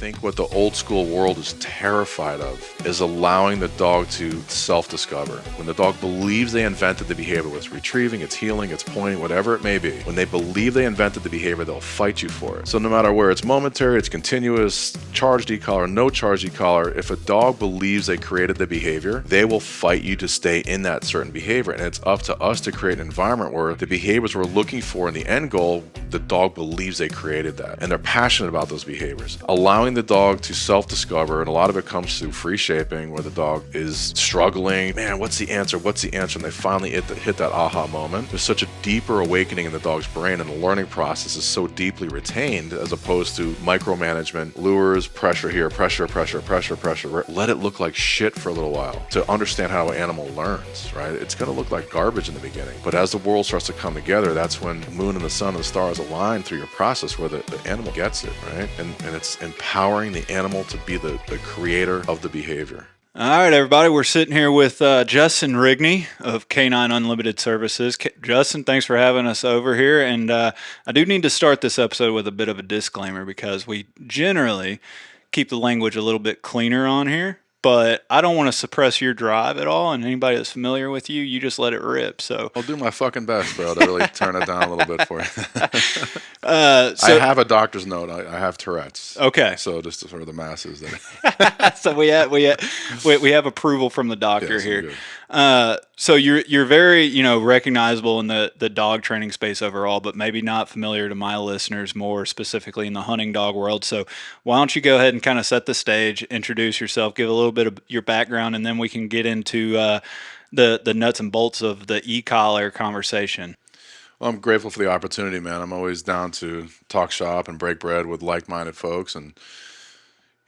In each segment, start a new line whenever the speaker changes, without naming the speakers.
think what the old school world is terrified of is allowing the dog to self-discover. When the dog believes they invented the behavior, whether it's retrieving, it's healing, it's pointing, whatever it may be, when they believe they invented the behavior, they'll fight you for it. So no matter where it's momentary, it's continuous, charged e-collar, no charged e-collar, if a dog believes they created the behavior, they will fight you to stay in that certain behavior. And it's up to us to create an environment where the behaviors we're looking for in the end goal, the dog believes they created that. And they're passionate about those behaviors. Allowing the dog to self-discover, and a lot of it comes through free shaping, where the dog is struggling. Man, what's the answer? What's the answer? And they finally hit that aha moment. There's such a deeper awakening in the dog's brain, and the learning process is so deeply retained as opposed to micromanagement, lures, pressure here, pressure. Let it look like shit for a little while to understand how an animal learns, right? It's going to look like garbage in the beginning. But as the world starts to come together, that's when the moon and the sun and the stars align through your process where the animal gets it, right? And it's empowering the animal to be the creator of the behavior.
All right, everybody, we're sitting here with Justin Rigney of Canine Unlimited Services. Justin, thanks for having us over here. And I do need to start this episode with a bit of a disclaimer because we generally keep the language a little bit cleaner on here. But I don't want to suppress your drive at all, and anybody that's familiar with you, you just let it rip. So
I'll do my fucking best, bro, to really turn it down a little bit for you. I have a doctor's note. I have Tourette's.
Okay.
So just for the masses.
So we have approval from the doctor
Yes,
here. So you're very recognizable in the dog training space overall, but maybe not familiar to my listeners more specifically in the hunting dog world. So why don't you go ahead and kind of set the stage, introduce yourself, give a little bit of your background, and then we can get into the nuts and bolts of the e-collar conversation.
Well, I'm grateful for the opportunity, man. I'm always down to talk shop and break bread with like-minded folks. And,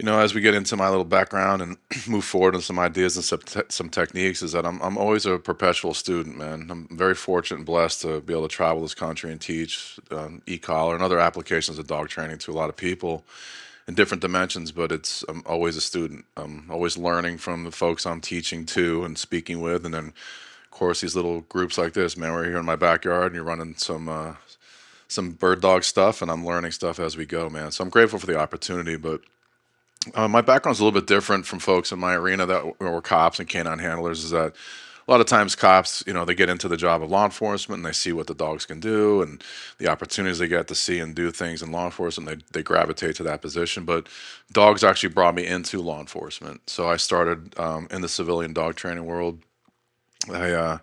as we get into my little background and move forward on some ideas and some techniques, is that I'm always a perpetual student, man. I'm very fortunate and blessed to be able to travel this country and teach e-collar and other applications of dog training to a lot of people in different dimensions, but I'm always a student. I'm always learning from the folks I'm teaching to and speaking with, and then, of course, these little groups like this, man. We're here in my backyard, and you're running some bird dog stuff, and I'm learning stuff as we go, man. So I'm grateful for the opportunity, but my background's a little bit different from folks in my arena that were cops and canine handlers. Is that a lot of times cops, they get into the job of law enforcement and they see what the dogs can do and the opportunities they get to see and do things in law enforcement. They gravitate to that position. But dogs actually brought me into law enforcement. So I started in the civilian dog training world. I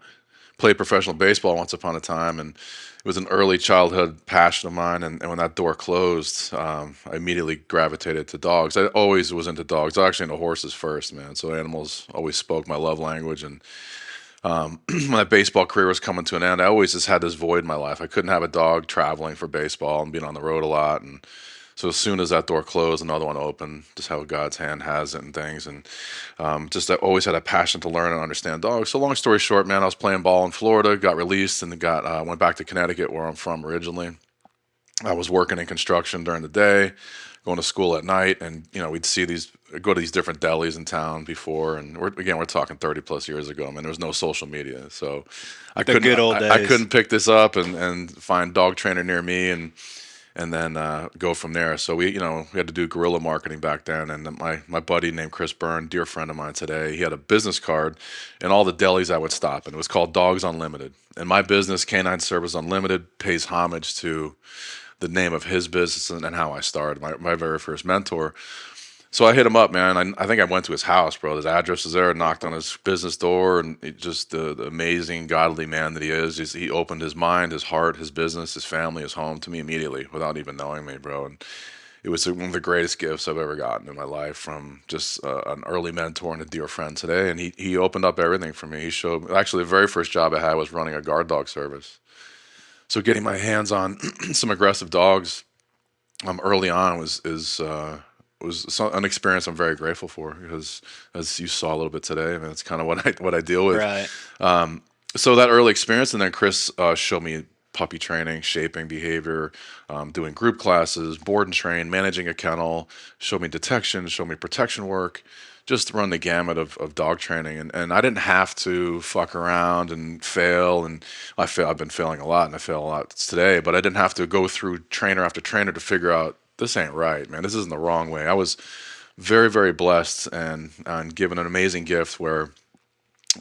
played professional baseball once upon a time, and it was an early childhood passion of mine. And when that door closed, I immediately gravitated to dogs. I always was into dogs. I was actually into horses first, man. So animals always spoke my love language. And when that baseball career was coming to an end, I always just had this void in my life. I couldn't have a dog traveling for baseball and being on the road a lot. And so as soon as that door closed, another one opened, just how God's hand has it and things. And I always had a passion to learn and understand dogs. So long story short, man, I was playing ball in Florida, got released, and went back to Connecticut, where I'm from originally. I was working in construction during the day, going to school at night, and we'd go to these different delis in town before, and we're talking 30 plus years ago. I mean, there was no social media, so I couldn't pick this up and find dog trainer near me and then go from there. So we had to do guerrilla marketing back then, and my buddy named Chris Byrne, dear friend of mine today, he had a business card in all the delis I would stop, and it was called Dogs Unlimited. And my business, Canine Service Unlimited, pays homage to the name of his business and how I started, my very first mentor. So I hit him up, man. I think I went to his house, bro. His address is there. Knocked on his business door, and just the amazing, godly man that he is. He opened his mind, his heart, his business, his family, his home to me immediately without even knowing me, bro. And it was one of the greatest gifts I've ever gotten in my life from just an early mentor and a dear friend today. And he opened up everything for me. He showed actually the very first job I had was running a guard dog service. So getting my hands on some aggressive dogs early on was an experience I'm very grateful for, because as you saw a little bit today, I mean, it's kind of what I deal with.
Right.
So that early experience, and then Chris showed me puppy training, shaping behavior, doing group classes, board and train, managing a kennel, showed me detection, showed me protection work, just run the gamut of dog training. And I didn't have to fuck around and fail. And I've been failing a lot, and I fail a lot today, but I didn't have to go through trainer after trainer to figure out this ain't right, man. This isn't the wrong way. I was very, very blessed and given an amazing gift where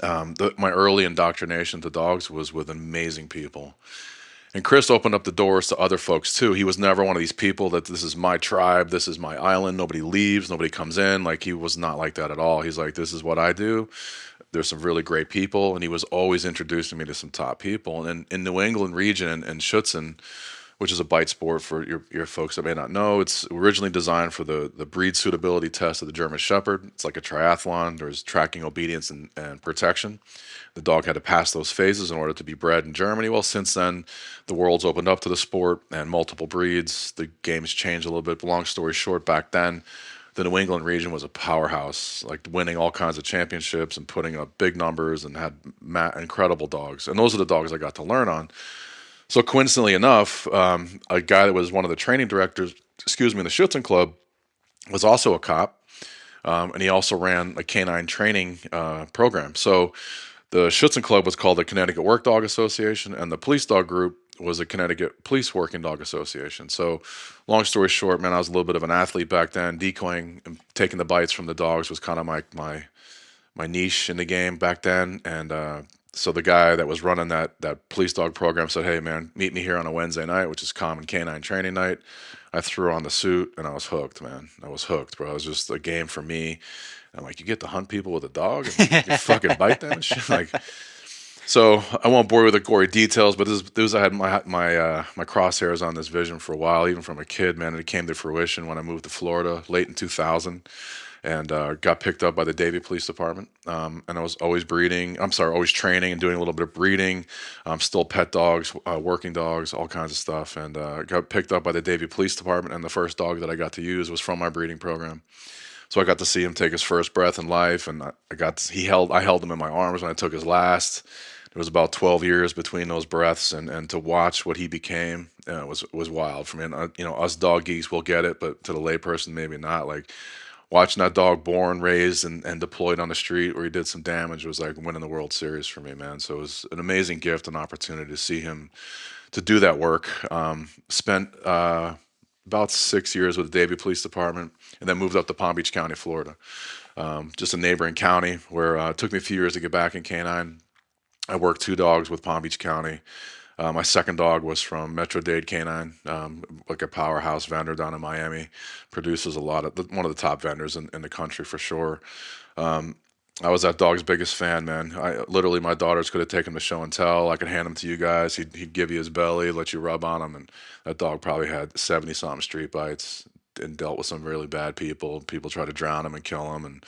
my early indoctrination to dogs was with amazing people. And Chris opened up the doors to other folks too. He was never one of these people that this is my tribe, this is my island, nobody leaves, nobody comes in. Like he was not like that at all. He's like, this is what I do. There's some really great people, and he was always introducing me to some top people. And in New England region and Schutzen, which is a bite sport for your folks that may not know. It's originally designed for the breed suitability test of the German Shepherd. It's like a triathlon. There's tracking, obedience, and protection. The dog had to pass those phases in order to be bred in Germany. Well, since then, the world's opened up to the sport and multiple breeds. The game's changed a little bit. But long story short, back then, the New England region was a powerhouse, like winning all kinds of championships and putting up big numbers and had incredible dogs. And those are the dogs I got to learn on. So coincidentally enough, a guy that was one of the training directors, excuse me, in the Schutzen Club, was also a cop, and he also ran a canine training program. So the Schutzen Club was called the Connecticut Work Dog Association, and the police dog group was the Connecticut Police Working Dog Association. So, long story short, man, I was a little bit of an athlete back then. Decoying and taking the bites from the dogs was kind of my niche in the game back then. And so the guy that was running that police dog program said, "Hey, man, meet me here on a Wednesday night, which is common canine training night." I threw on the suit and I was hooked, man. I was hooked, bro. It was just a game for me. I'm like, you get to hunt people with a dog and you fucking bite them and shit. Like, so I won't bore you with the gory details, but this I had my crosshairs on this vision for a while, even from a kid, man. And it came to fruition when I moved to Florida late in 2000 and got picked up by the Davie Police Department. And I was always breeding. I'm sorry, always training and doing a little bit of breeding. Still pet dogs, working dogs, all kinds of stuff. And got picked up by the Davie Police Department. And the first dog that I got to use was from my breeding program. So I got to see him take his first breath in life, and I held him in my arms when I took his last. There was about 12 years between those breaths, and to watch what he became was wild for me. And us dog geeks will get it, but to the layperson maybe not. Like watching that dog born, raised, and deployed on the street where he did some damage was like winning the World Series for me, man. So it was an amazing gift and opportunity to see him to do that work. Spent about 6 years with the Davie Police Department, and then moved up to Palm Beach County, Florida, just a neighboring county where it took me a few years to get back in canine. I worked two dogs with Palm Beach County. My second dog was from Metro Dade Canine, like a powerhouse vendor down in Miami. Produces a lot of one of the top vendors in the country for sure. Um, I was that dog's biggest fan, man. I literally my daughters could have taken him to show and tell. I could hand him to you guys. He'd give you his belly, let you rub on him, and that dog probably had 70 something street bites and dealt with some really bad people. People tried to drown him and kill him, and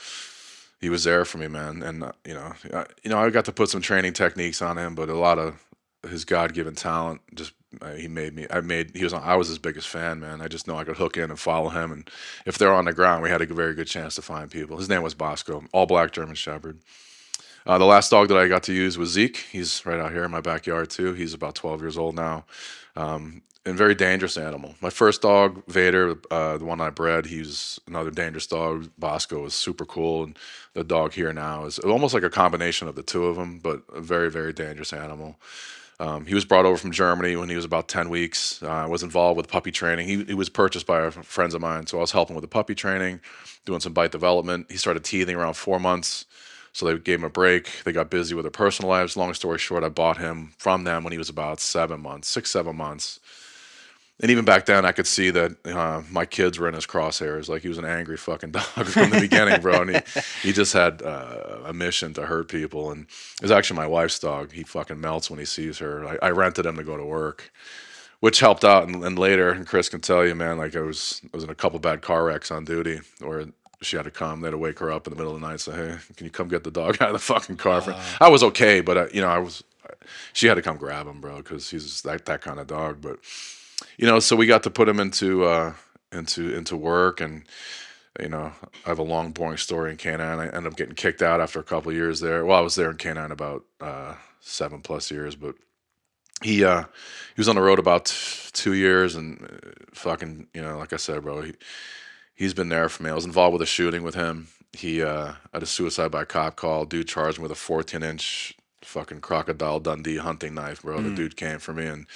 he was there for me, man. And I got to put some training techniques on him, but a lot of his God-given talent just he made me. I was his biggest fan, man. I just know I could hook in and follow him, and if they're on the ground, we had a very good chance to find people. His name was Bosco, all black German Shepherd. The last dog that I got to use was Zeke. He's right out here in my backyard too. He's about 12 years old now. And very dangerous animal. My first dog, Vader, the one I bred, he's another dangerous dog. Bosco is super cool, and the dog here now is almost like a combination of the two of them, but a very, very dangerous animal. He was brought over from Germany when he was about 10 weeks. Was involved with puppy training. He was purchased by friends of mine, so I was helping with the puppy training, doing some bite development. He started teething around 4 months, so they gave him a break. They got busy with their personal lives. Long story short, I bought him from them when he was about 7 months, 6, 7 months. And even back then, I could see that my kids were in his crosshairs. Like he was an angry fucking dog from the beginning, bro. And he just had a mission to hurt people. And it was actually my wife's dog. He fucking melts when he sees her. I rented him to go to work, which helped out. And later, and Chris can tell you, man, like I was in a couple bad car wrecks on duty where she had to come. They had to wake her up in the middle of the night and say, "Hey, can you come get the dog out of the fucking car?" I was okay, but she had to come grab him, bro, because he's that kind of dog. But so we got to put him into work, and I have a long, boring story in canine. I ended up getting kicked out after a couple of years there. Well, I was there in canine about 7+ years, but he was on the road about 2 years, and fucking like I said, bro, he's been there for me. I was involved with a shooting with him. He had a suicide by cop call. Dude charged me with a 14-inch fucking crocodile Dundee hunting knife, bro. The dude came for me, and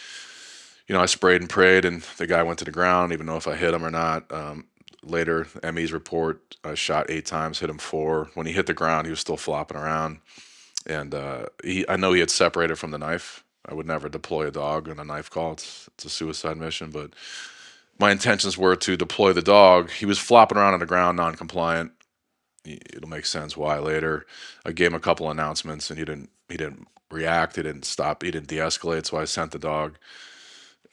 I sprayed and prayed, and the guy went to the ground, even know if I hit him or not. Later, ME's report, I shot 8 times, hit him 4. When he hit the ground, he was still flopping around, and I know he had separated from the knife. I would never deploy a dog in a knife call. It's a suicide mission, but my intentions were to deploy the dog. He was flopping around on the ground, non-compliant. It'll make sense why later. I gave him a couple announcements, and he didn't react. He didn't stop. He didn't de-escalate. So I sent the dog.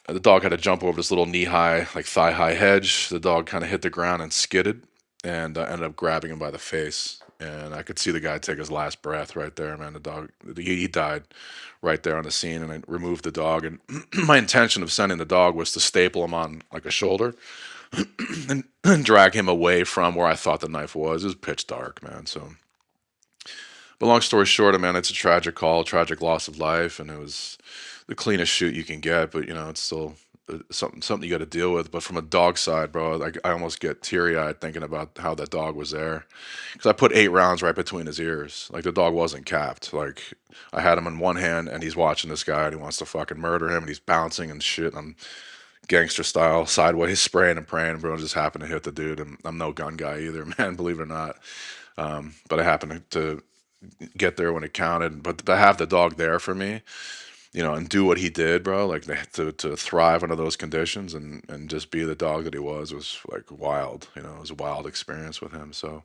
The dog had to jump over this little knee-high, like thigh-high hedge. The dog kind of hit the ground and skidded, and ended up grabbing him by the face. And I could see the guy take his last breath right there, man. The dog, he died right there on the scene, and I removed the dog. And my intention of sending the dog was to staple him on like a shoulder and drag him away from where I thought the knife was. It was pitch dark, man. So, but long story short, man, it's a tragic call, tragic loss of life, and it was the cleanest shoot you can get. But it's still something you got to deal with. But from a dog side, bro, like I almost get teary eyed thinking about how that dog was there, because I put 8 rounds right between his ears. Like the dog wasn't capped. Like I had him in one hand, and he's watching this guy, and he wants to fucking murder him, and he's bouncing and shit. And I'm gangster style, sideways spraying and praying, bro. Just happened to hit the dude. And I'm no gun guy either, man, believe it or not. But I happened to get there when it counted. But to have the dog there for me, and do what he did, bro, like to thrive under those conditions and just be the dog that he was like wild. It was a wild experience with him. So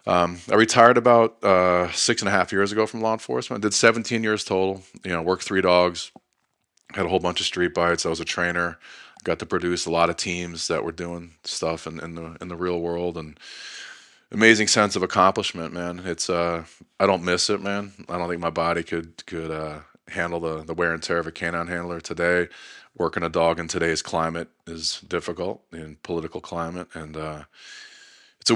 I retired about 6.5 years ago from law enforcement. I did 17 years total. Worked 3 dogs, had a whole bunch of street bites. I was a trainer. Got to produce a lot of teams that were doing stuff in the real world, and amazing sense of accomplishment, man. I don't miss it, man. I don't think my body could handle the wear and tear of a canine handler today. Working a dog in today's climate is difficult, in political climate, and it's a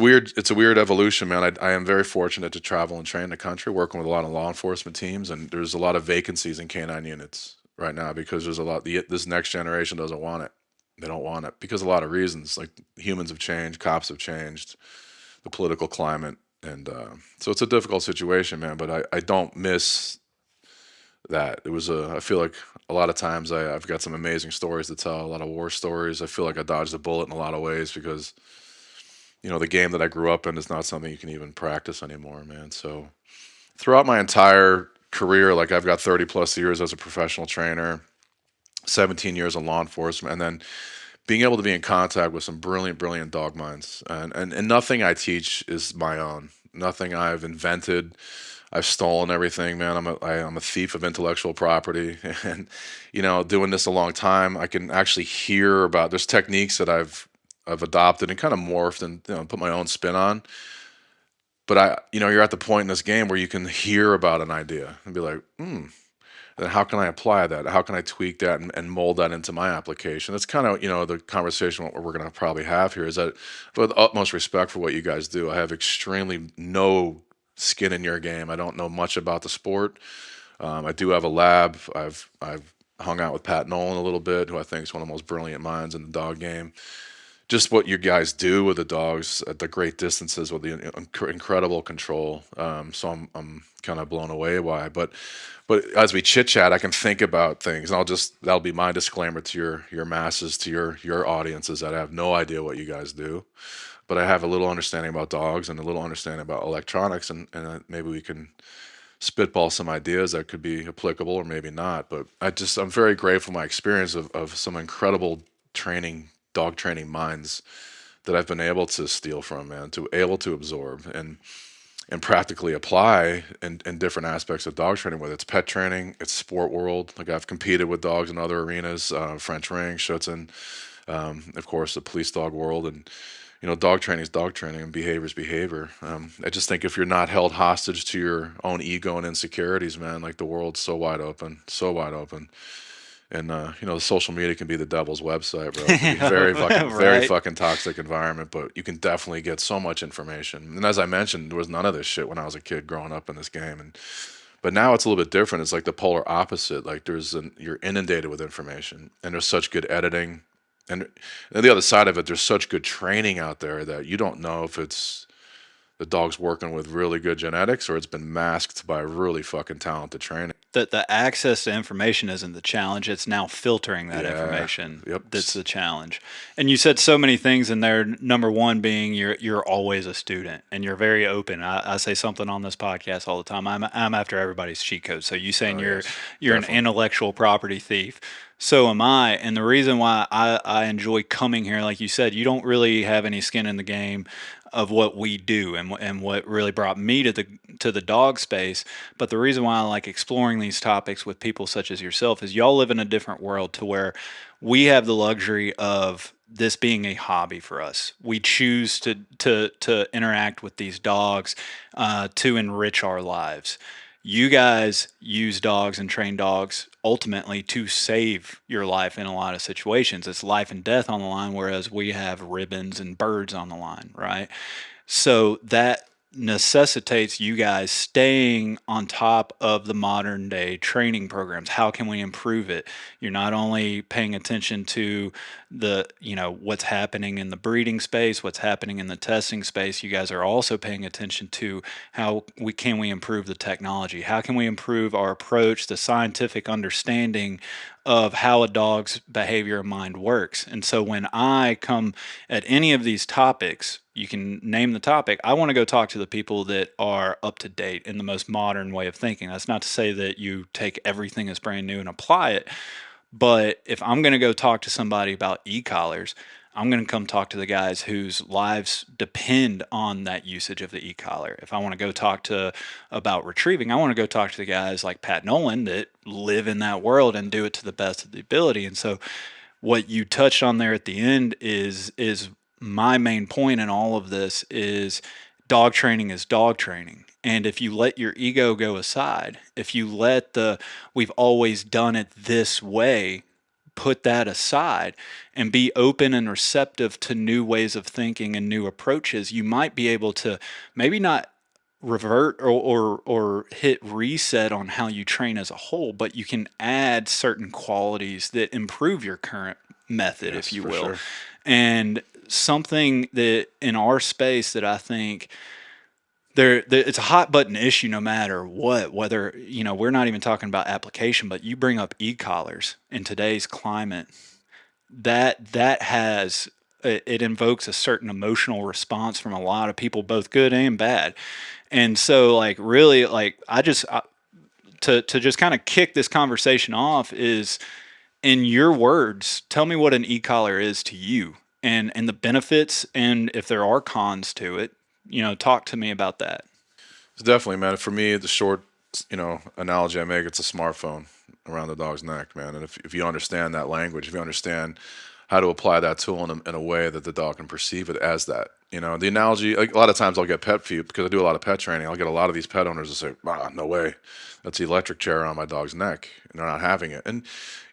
weird evolution, man. I am very fortunate to travel and train the country, working with a lot of law enforcement teams, and there's a lot of vacancies in canine units right now because there's a lot. This next generation doesn't want it. They don't want it because of a lot of reasons. Like humans have changed, cops have changed, the political climate, and so it's a difficult situation, man. But I don't miss that. I feel like a lot of times I've got some amazing stories to tell, a lot of war stories. I feel like I dodged a bullet in a lot of ways because the game that I grew up in is not something you can even practice anymore, man. So throughout my entire career, like I've got 30 plus years as a professional trainer, 17 years in law enforcement, and then being able to be in contact with some brilliant, brilliant dog minds. And nothing I teach is my own. Nothing I've invented. I've stolen everything, man. I'm a thief of intellectual property, and doing this a long time, I can actually hear about. There's techniques that I've adopted and kind of morphed and put my own spin on. But you're at the point in this game where you can hear about an idea and be like, then how can I apply that? How can I tweak that and mold that into my application? That's kind of the conversation what we're going to probably have here is that with utmost respect for what you guys do, I have extremely no skin in your game. I don't know much about the sport. I do have a lab. I've hung out with Pat Nolan a little bit, who I think is one of the most brilliant minds in the dog game. Just what you guys do with the dogs at the great distances with the incredible control. So I'm kind of blown away by. But as we chit chat, I can think about things, and that'll be my disclaimer to your masses, to your audiences that I have no idea what you guys do, but I have a little understanding about dogs and a little understanding about electronics, and maybe we can spitball some ideas that could be applicable or maybe not. But I'm very grateful for my experience of some incredible dog training minds that I've been able to steal from, man, to able to absorb and practically apply in different aspects of dog training, whether it's pet training, it's sport world. Like I've competed with dogs in other arenas, French ring, Schutzen, of course, the police dog world. And, dog training is dog training and behavior is behavior. I just think if you're not held hostage to your own ego and insecurities, man, like the world's so wide open, so wide open. And the social media can be the devil's website, bro. It can be very fucking, very
Right.
fucking toxic environment. But you can definitely get so much information. And as I mentioned, there was none of this shit when I was a kid growing up in this game. But now it's a little bit different. It's like the polar opposite. Like you're inundated with information, and there's such good editing, and the other side of it, there's such good training out there that you don't know if it's the dog's working with really good genetics or it's been masked by really fucking talented training.
the access to information isn't the challenge. It's now filtering that
Yeah.
information
Yep.
that's the challenge. And you said so many things in there. Number one being you're always a student and you're very open. I say something on this podcast all the time. I'm after everybody's cheat code. So you saying
Oh yes,
you're an
definitely.
intellectual property thief. So am I. And the reason why I enjoy coming here, like you said, you don't really have any skin in the game of what we do and what really brought me to the dog space. But the reason why I like exploring these topics with people such as yourself is y'all live in a different world to where we have the luxury of this being a hobby for us. We choose to interact with these dogs to enrich our lives. You guys use dogs and train dogs ultimately to save your life in a lot of situations. It's life and death on the line, whereas we have ribbons and birds on the line, right? So that necessitates you guys staying on top of the modern day training programs. How can we improve it? You're not only paying attention to what's happening in the breeding space, what's happening in the testing space. You guys are also paying attention to how we improve the technology? How can we improve our approach, the scientific understanding of how a dog's behavior and mind works? And so when I come at any of these topics, you can name the topic. I want to go talk to the people that are up to date in the most modern way of thinking. That's not to say that you take everything as brand new and apply it, but if I'm going to go talk to somebody about e-collars, I'm going to come talk to the guys whose lives depend on that usage of the e-collar. If I want to go talk to about retrieving, I want to go talk to the guys like Pat Nolan that live in that world and do it to the best of the ability. And so what you touched on there at the end is my main point in all of this is dog training is dog training. And if you let your ego go aside, if you let the we've always done it this way, put that aside and be open and receptive to new ways of thinking and new approaches, you might be able to maybe not revert or hit reset on how you train as a whole, but you can add certain qualities that improve your current method, if
Yes,
you
for
will.
sure.
And something that in our space that I think it's a hot button issue no matter what, whether, we're not even talking about application, but you bring up e-collars in today's climate, that has it invokes a certain emotional response from a lot of people, both good and bad. And so, like, really, like, to just kind of kick this conversation off is, in your words, tell me what an e-collar is to you, and the benefits, and if there are cons to it. Talk to me about that.
It's definitely, man. For me, the short, analogy I make, it's a smartphone around the dog's neck, man. And if you understand that language, if you understand how to apply that tool in a way that the dog can perceive it as that, the analogy, like a lot of times I'll get pet feed because I do a lot of pet training. I'll get a lot of these pet owners to say, ah, no way. That's the electric chair on my dog's neck. And they're not having it. And,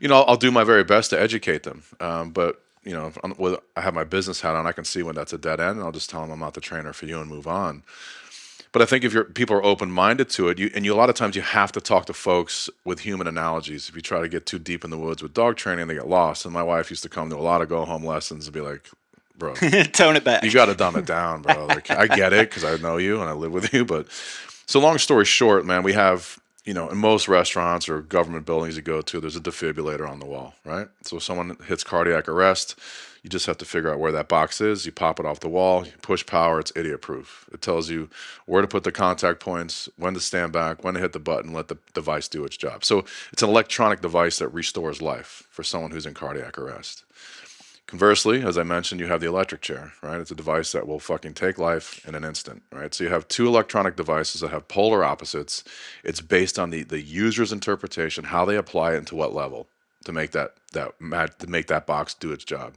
I'll do my very best to educate them. But, I have my business hat on, I can see when that's a dead end, and I'll just tell them I'm not the trainer for you and move on. But I think if people are open minded to it, a lot of times you have to talk to folks with human analogies. If you try to get too deep in the woods with dog training, they get lost. And my wife used to come to a lot of go home lessons and be like, "Bro,
Tone it
you
back.
got to dumb it down, bro. Like I get it because I know you and I live with you, but so long story short, man, we have." In most restaurants or government buildings you go to, there's a defibrillator on the wall, right? So if someone hits cardiac arrest, you just have to figure out where that box is. You pop it off the wall, you push power, it's idiot proof. It tells you where to put the contact points, when to stand back, when to hit the button, let the device do its job. So it's an electronic device that restores life for someone who's in cardiac arrest. Conversely, as I mentioned, you have the electric chair, right? It's a device that will fucking take life in an instant, right? So you have two electronic devices that have polar opposites. It's based on the user's interpretation, how they apply it and to what level to make to make that box do its job.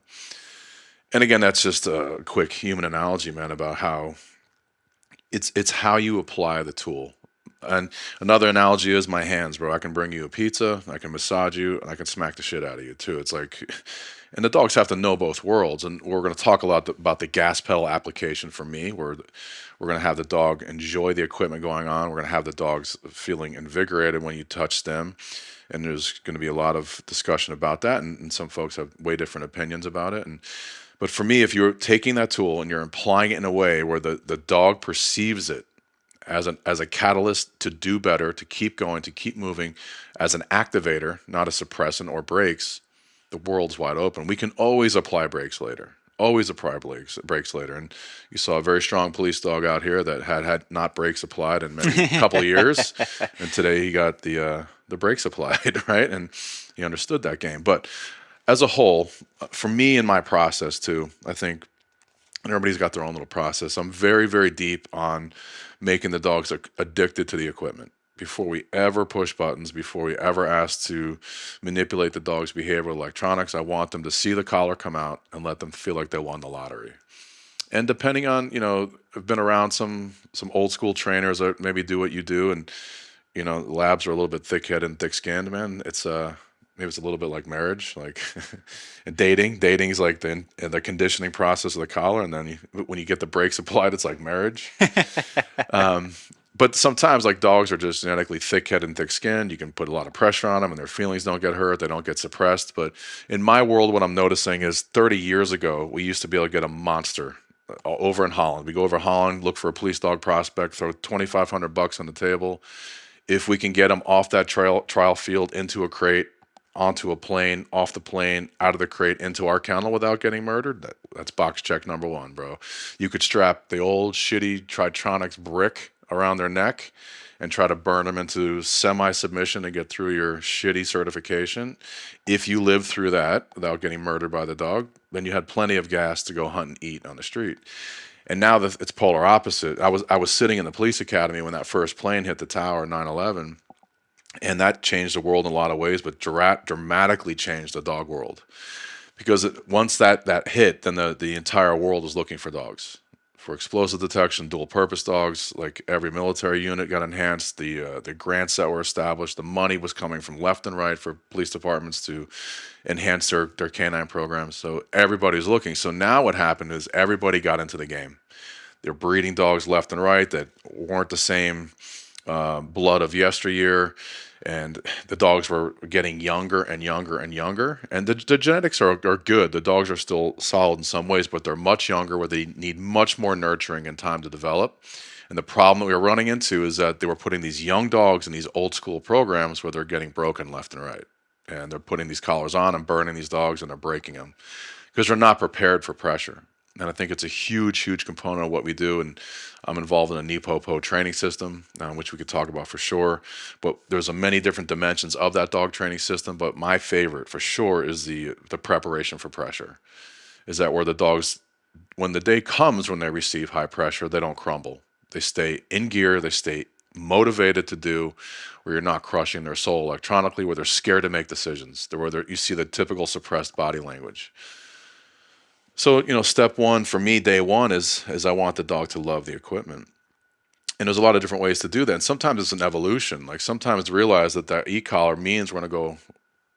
And again, that's just a quick human analogy, man, about how it's how you apply the tool. And another analogy is my hands, bro. I can bring you a pizza, I can massage you, and I can smack the shit out of you too. It's like, and the dogs have to know both worlds. And we're going to talk a lot about the gas pedal application for me, where we're going to have the dog enjoy the equipment going on. We're going to have the dogs feeling invigorated when you touch them. And there's going to be a lot of discussion about that. And some folks have way different opinions about it. But for me, if you're taking that tool and you're applying it in a way where the dog perceives it as a catalyst to do better, to keep going, to keep moving, as an activator, not a suppressant or brakes, the world's wide open. We can always apply brakes later. Always apply brakes later. And you saw a very strong police dog out here that had not brakes applied in many couple of years, and today he got the brakes applied, right? And he understood that game. But as a whole, for me in my process too, I think, and everybody's got their own little process. I'm very, very deep on making the dogs addicted to the equipment. Before we ever push buttons, before we ever ask to manipulate the dog's behavior with electronics, I want them to see the collar come out and let them feel like they won the lottery. And depending on, I've been around some old school trainers that maybe do what you do, and labs are a little bit thick-headed and thick-skinned, man. It's maybe it's a little bit like marriage, like and dating. Dating is like the conditioning process of the collar, and then when you get the brakes applied, it's like marriage. But sometimes, like, dogs are just genetically thick-headed and thick-skinned. You can put a lot of pressure on them, and their feelings don't get hurt. They don't get suppressed. But in my world, what I'm noticing is 30 years ago, we used to be able to get a monster over in Holland. We go over Holland, look for a police dog prospect, throw $2,500 on the table. If we can get them off that trial field into a crate, onto a plane, off the plane, out of the crate, into our kennel without getting murdered, that's box check number one, bro. You could strap the old shitty Tritronics brick around their neck and try to burn them into semi-submission and get through your shitty certification. If you lived through that without getting murdered by the dog, then you had plenty of gas to go hunt and eat on the street. And now that it's polar opposite. I was sitting in the police academy when that first plane hit the tower, 9/11, and that changed the world in a lot of ways, but dramatically changed the dog world. Because once that hit, then the entire world was looking for dogs. For explosive detection, dual purpose dogs, like every military unit got enhanced, the grants that were established, the money was coming from left and right for police departments to enhance their canine programs. So everybody's looking. So now what happened is everybody got into the game. They're breeding dogs left and right that weren't the same blood of yesteryear, and the dogs were getting younger and younger and younger. And the genetics are good. The dogs are still solid in some ways, but they're much younger, where they need much more nurturing and time to develop. And the problem that we were running into is that they were putting these young dogs in these old school programs where they're getting broken left and right. And they're putting these collars on and burning these dogs, and they're breaking them because they're not prepared for pressure. And I think it's a huge, huge component of what we do. And I'm involved in a NEPOPO training system, which we could talk about for sure. But there's many different dimensions of that dog training system. But my favorite for sure is the preparation for pressure. Is that where the dogs, when the day comes when they receive high pressure, they don't crumble. They stay in gear. They stay motivated to do, where you're not crushing their soul electronically, where they're scared to make decisions. You see the typical suppressed body language. So, step one for me, day one, is I want the dog to love the equipment. And there's a lot of different ways to do that. And sometimes it's an evolution. Like, sometimes realize that e-collar means we're going to go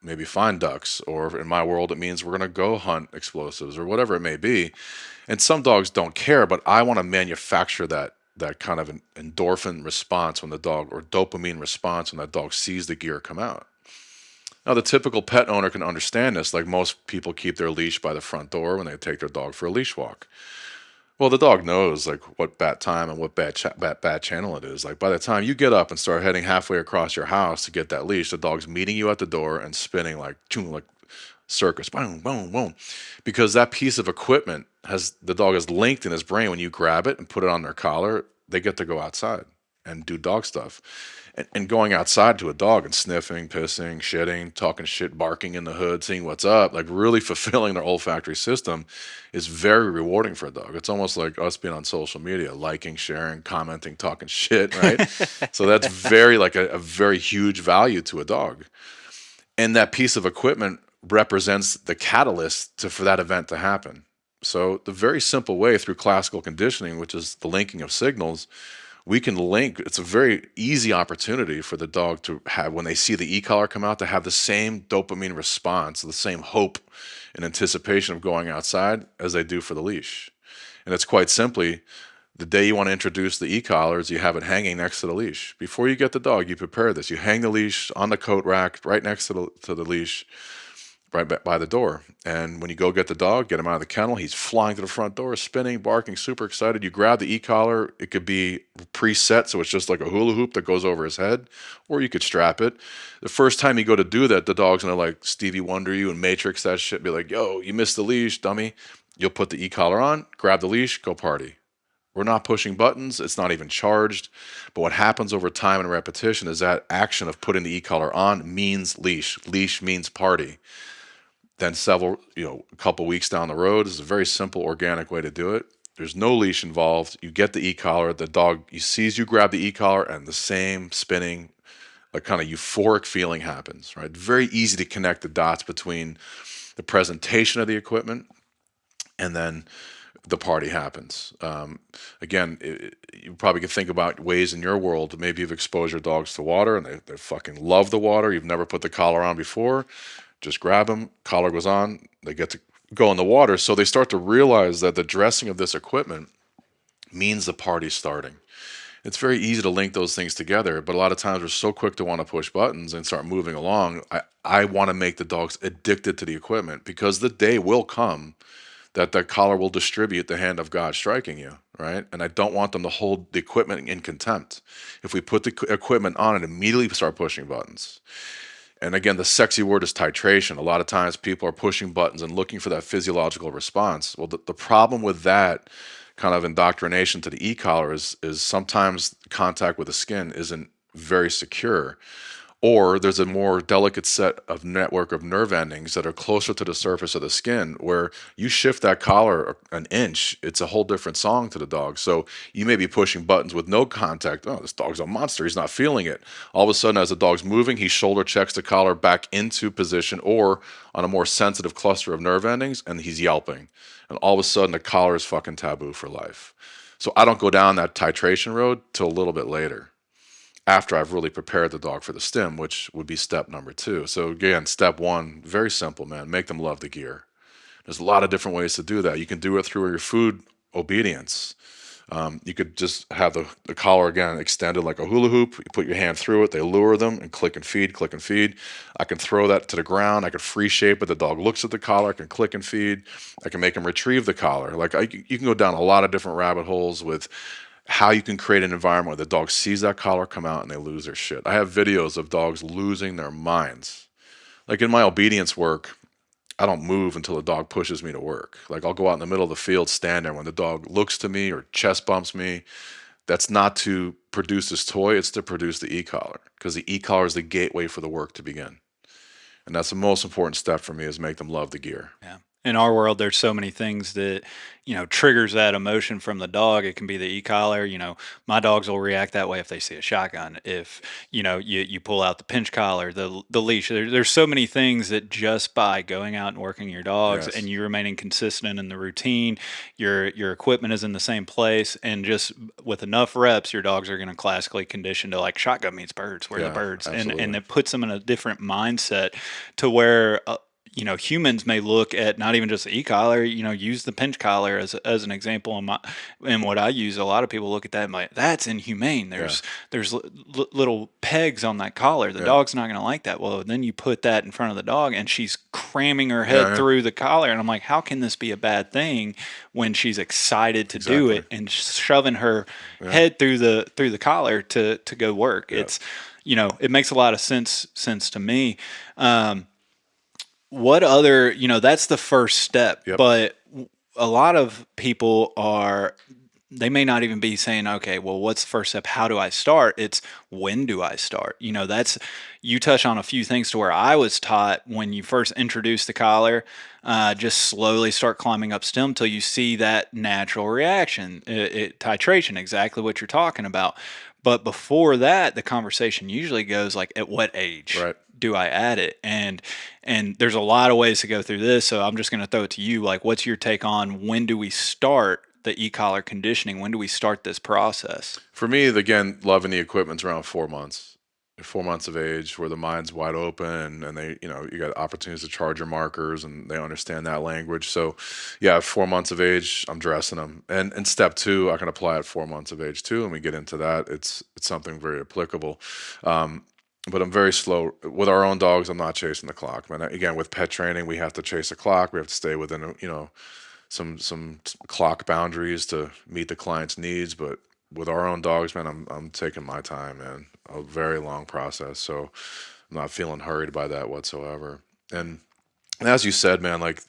maybe find ducks, or in my world, it means we're going to go hunt explosives, or whatever it may be. And some dogs don't care, but I want to manufacture that kind of an endorphin response when the dog, or dopamine response when that dog sees the gear come out. Now, the typical pet owner can understand this. Like, most people keep their leash by the front door when they take their dog for a leash walk. Well, the dog knows, like, what bat time and what bat channel it is. Like, by the time you get up and start heading halfway across your house to get that leash, the dog's meeting you at the door and spinning like circus, boom, boom, boom, because that piece of equipment the dog has linked in his brain. When you grab it and put it on their collar, they get to go outside and do dog stuff. And going outside to a dog and sniffing, pissing, shitting, talking shit, barking in the hood, seeing what's up, like really fulfilling their olfactory system, is very rewarding for a dog. It's almost like us being on social media, liking, sharing, commenting, talking shit, right? So that's very, like, a very huge value to a dog. And that piece of equipment represents the catalyst for that event to happen. So the very simple way through classical conditioning, which is the linking of signals, we can link. It's a very easy opportunity for the dog to have, when they see the e-collar come out, to have the same dopamine response, the same hope and anticipation of going outside as they do for the leash. And it's quite simply, the day you want to introduce the e-collars, you have it hanging next to the leash. Before you get the dog, you prepare this. You hang the leash on the coat rack right next to the leash. right by the door. And when you go get the dog, get him out of the kennel, he's flying to the front door, spinning, barking, super excited. You grab the e-collar. It could be preset, so it's just like a hula hoop that goes over his head, or you could strap it. The first time you go to do that, the dog's gonna like Stevie Wonder you and Matrix that shit, be like, yo, you missed the leash, dummy. You'll put the e-collar on, grab the leash, go party. We're not pushing buttons. It's not even charged. But what happens over time and repetition is that action of putting the e-collar on means leash. Leash means party. Then a couple weeks down the road, this is a very simple, organic way to do it. There's no leash involved. You get the e-collar. The dog, he sees you grab the e-collar, and the same spinning, like kind of euphoric feeling happens. Right? Very easy to connect the dots between the presentation of the equipment and then the party happens. Again, you probably could think about ways in your world. Maybe you've exposed your dogs to water and they fucking love the water. You've never put the collar on before. Just grab them, collar goes on, they get to go in the water. So they start to realize that the dressing of this equipment means the party's starting. It's very easy to link those things together, but a lot of times we're so quick to want to push buttons and start moving along. I want to make the dogs addicted to the equipment because the day will come that the collar will distribute the hand of God striking you, right? And I don't want them to hold the equipment in contempt. If we put the equipment on and immediately start pushing buttons. And again, the sexy word is titration. A lot of times people are pushing buttons and looking for that physiological response. Well, the problem with that kind of indoctrination to the e-collar is sometimes contact with the skin isn't very secure, or there's a more delicate set of network of nerve endings that are closer to the surface of the skin where you shift that collar an inch, it's a whole different song to the dog. So you may be pushing buttons with no contact. Oh, this dog's a monster, he's not feeling it. All of a sudden, as the dog's moving, he shoulder checks the collar back into position or on a more sensitive cluster of nerve endings, and he's yelping. And all of a sudden, the collar is fucking taboo for life. So I don't go down that titration road till a little bit later, after I've really prepared the dog for the stim, which would be step number two. So again, step one, very simple, man. Make them love the gear. There's a lot of different ways to do that. You can do it through your food obedience. You could just have the collar again extended like a hula hoop. You put your hand through it, they lure them and click and feed, click and feed. I can throw that to the ground. I could free shape it. The dog looks at the collar. I can click and feed. I can make them retrieve the collar. You can go down a lot of different rabbit holes with how you can create an environment where the dog sees that collar come out and they lose their shit. I have videos of dogs losing their minds. Like in my obedience work, I don't move until the dog pushes me to work. Like I'll go out in the middle of the field, stand there. When the dog looks to me or chest bumps me, that's not to produce this toy, it's to produce the e-collar because the e-collar is the gateway for the work to begin. And that's the most important step for me is make them love the gear.
Yeah. In our world, there's so many things that, triggers that emotion from the dog. It can be the e-collar. My dogs will react that way if they see a shotgun. If, you pull out the pinch collar, the leash. There's so many things that just by going out and working your dogs
Yes.
and you remaining consistent in the routine, your equipment is in the same place, and just with enough reps, your dogs are going to classically condition to like shotgun meets birds. Where the
Yeah,
birds, and
absolutely.
it puts them in a different mindset to where humans may look at not even just the e-collar, use the pinch collar as an example. And what I use, a lot of people look at that and like, that's inhumane.
Yeah,
There's little pegs on that collar. The
yeah,
dog's not going to like that. Well, then you put that in front of the dog and she's cramming her
yeah,
head
yeah.
through the collar. And I'm like, how can this be a bad thing when she's excited to do
Exactly.
it and shoving her
Yeah,
head through the collar to go work?
yeah,
It makes a lot of sense to me. What other, that's the first step,
yep.
but a lot of people they may not even be saying, okay, well, what's the first step? How do I start? It's when do I start? You touch on a few things to where I was taught when you first introduce the collar, just slowly start climbing up stem till you see that natural reaction, titration, exactly what you're talking about. But before that, the conversation usually goes like, at what age
Right.
do I add it? And there's a lot of ways to go through this. So I'm just going to throw it to you. Like, what's your take on when do we start the e-collar conditioning? When do we start this process?
For me, again, loving the equipment's around 4 months. 4 months of age, where the mind's wide open, and you got opportunities to charge your markers, and they understand that language. So, yeah, 4 months of age, I'm dressing them. And step two, I can apply at 4 months of age too, and we get into that. It's something very applicable. Um, but I'm very slow with our own dogs. I'm not chasing the clock, man. Again, with pet training, we have to chase the clock. We have to stay within, some clock boundaries to meet the client's needs. But with our own dogs, man, I'm taking my time, man. A very long process, so I'm not feeling hurried by that whatsoever. And and as you said, man, like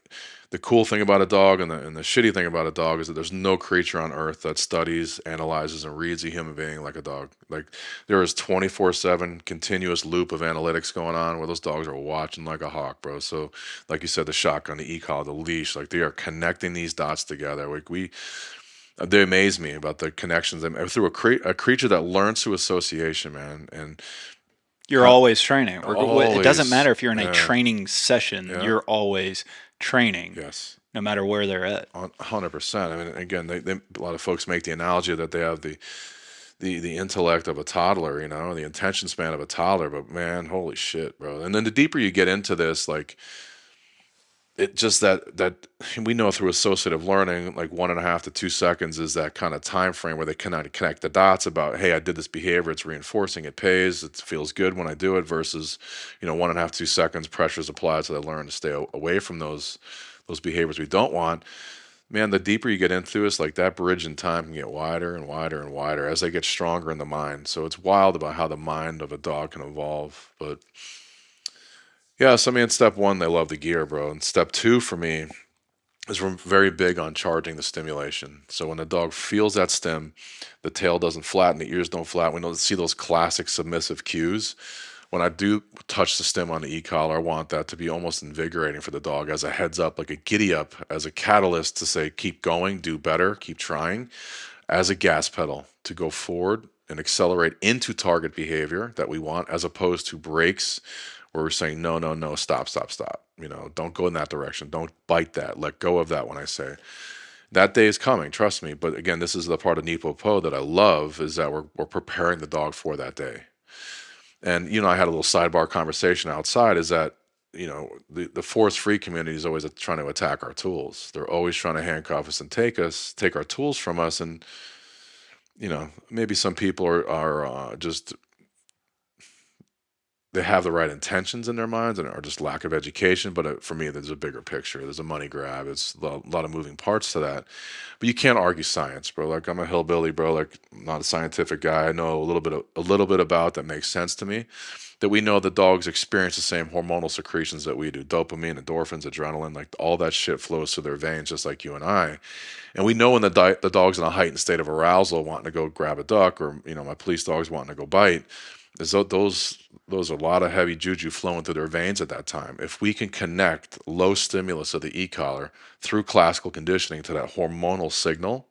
the cool thing about a dog and the shitty thing about a dog is that there's no creature on earth that studies, analyzes, and reads a human being like a dog. Like there is 24/7 continuous loop of analytics going on where those dogs are watching like a hawk, bro. So, like you said, the shotgun, the e-collar, the leash, like they are connecting these dots together. Like they amaze me about the connections through a creature that learns through association, man, and
You're
how
always training. It doesn't
always,
matter if you're in a
yeah,
training session,
yeah,
you're always training,
yes.
no matter where they're at.
100%. I mean, again, a lot of folks make the analogy that they have the intellect of a toddler, the attention span of a toddler. But man, holy shit, bro! And then the deeper you get into this, like it just that we know through associative learning, like 1.5 to 2 seconds is that kind of time frame where they connect the dots about, hey, I did this behavior, it's reinforcing, it pays, it feels good when I do it, versus 1.5 to 2 seconds pressures applied, so they learn to stay away from those behaviors we don't want. Man, the deeper you get into this, like that bridge in time can get wider and wider and wider as they get stronger in the mind. So it's wild about how the mind of a dog can evolve. But yeah, so I mean, step one, they love the gear, bro. And step two for me is we're very big on charging the stimulation. So when the dog feels that stim, the tail doesn't flatten, the ears don't flatten. We don't see those classic submissive cues. When I do touch the stem on the e-collar, I want that to be almost invigorating for the dog as a heads up, like a giddy up, as a catalyst to say, keep going, do better, keep trying, as a gas pedal to go forward and accelerate into target behavior that we want, as opposed to brakes where we're saying, no, no, no, stop, stop, stop. Don't go in that direction. Don't bite that. Let go of that when I say. That day is coming, trust me. But again, this is the part of Nepo Po that I love is that we're preparing the dog for that day. And I had a little sidebar conversation outside. Is that the force free community is always trying to attack our tools. They're always trying to handcuff us and take our tools from us. And maybe some people are just they have the right intentions in their minds and are just lack of education. But for me, there's a bigger picture. There's a money grab. It's a lot of moving parts to that. But you can't argue science, bro. Like I'm a hillbilly, bro. Like I'm not a scientific guy. I know a little bit about that makes sense to me. That we know that dogs experience the same hormonal secretions that we do: dopamine, endorphins, adrenaline. Like all that shit flows through their veins, just like you and I. And we know when the dog's in a heightened state of arousal, wanting to go grab a duck, or my police dog's wanting to go bite. Is those are a lot of heavy juju flowing through their veins at that time. If we can connect low stimulus of the e-collar through classical conditioning to that hormonal signal,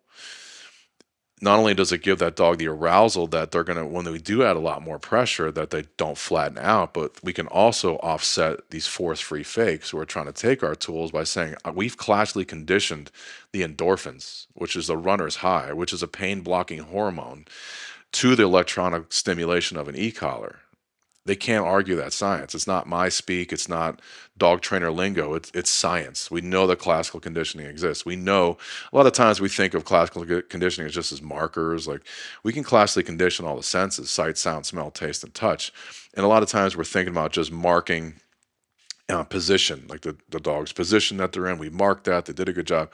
not only does it give that dog the arousal that they're gonna, when we do add a lot more pressure, that they don't flatten out, but we can also offset these force-free fakes who are trying to take our tools by saying, we've classically conditioned the endorphins, which is the runner's high, which is a pain-blocking hormone, to the electronic stimulation of an e-collar. They can't argue that science. It's not my speak. It's not dog trainer lingo. It's science. We know that classical conditioning exists. We know a lot of times we think of classical conditioning as just as markers. Like we can classically condition all the senses: sight, sound, smell, taste, and touch. And a lot of times we're thinking about just marking position, like the dog's position that they're in. We marked that. They did a good job.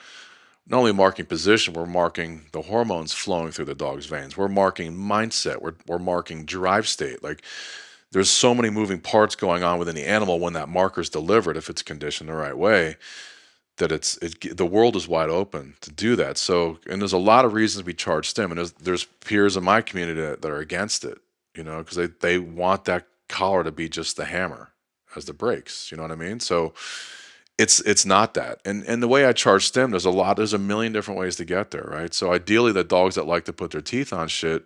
Not only marking position, we're marking the hormones flowing through the dog's veins. We're marking mindset. We're marking drive state. Like there's so many moving parts going on within the animal when that marker is delivered, if it's conditioned the right way, that the world is wide open to do that. So, and there's a lot of reasons we charge stim, and there's peers in my community that are against it, because they want that collar to be just the hammer as the brakes. You know what I mean? So it's not that. And the way I charge stim, there's a million different ways to get there, right? So ideally, the dogs that like to put their teeth on shit,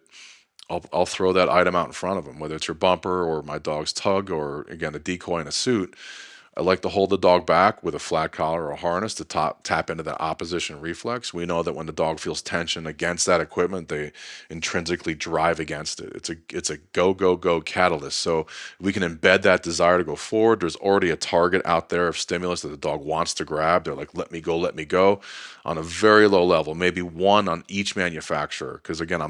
I'll throw that item out in front of them, whether it's your bumper or my dog's tug or again a decoy in a suit. I like to hold the dog back with a flat collar or a harness to tap into that opposition reflex. We know that when the dog feels tension against that equipment, they intrinsically drive against it. It's a go go go catalyst. So we can embed that desire to go forward. There's already a target out there of stimulus that the dog wants to grab. They're like, let me go, on a very low level, maybe one on each manufacturer. Because again,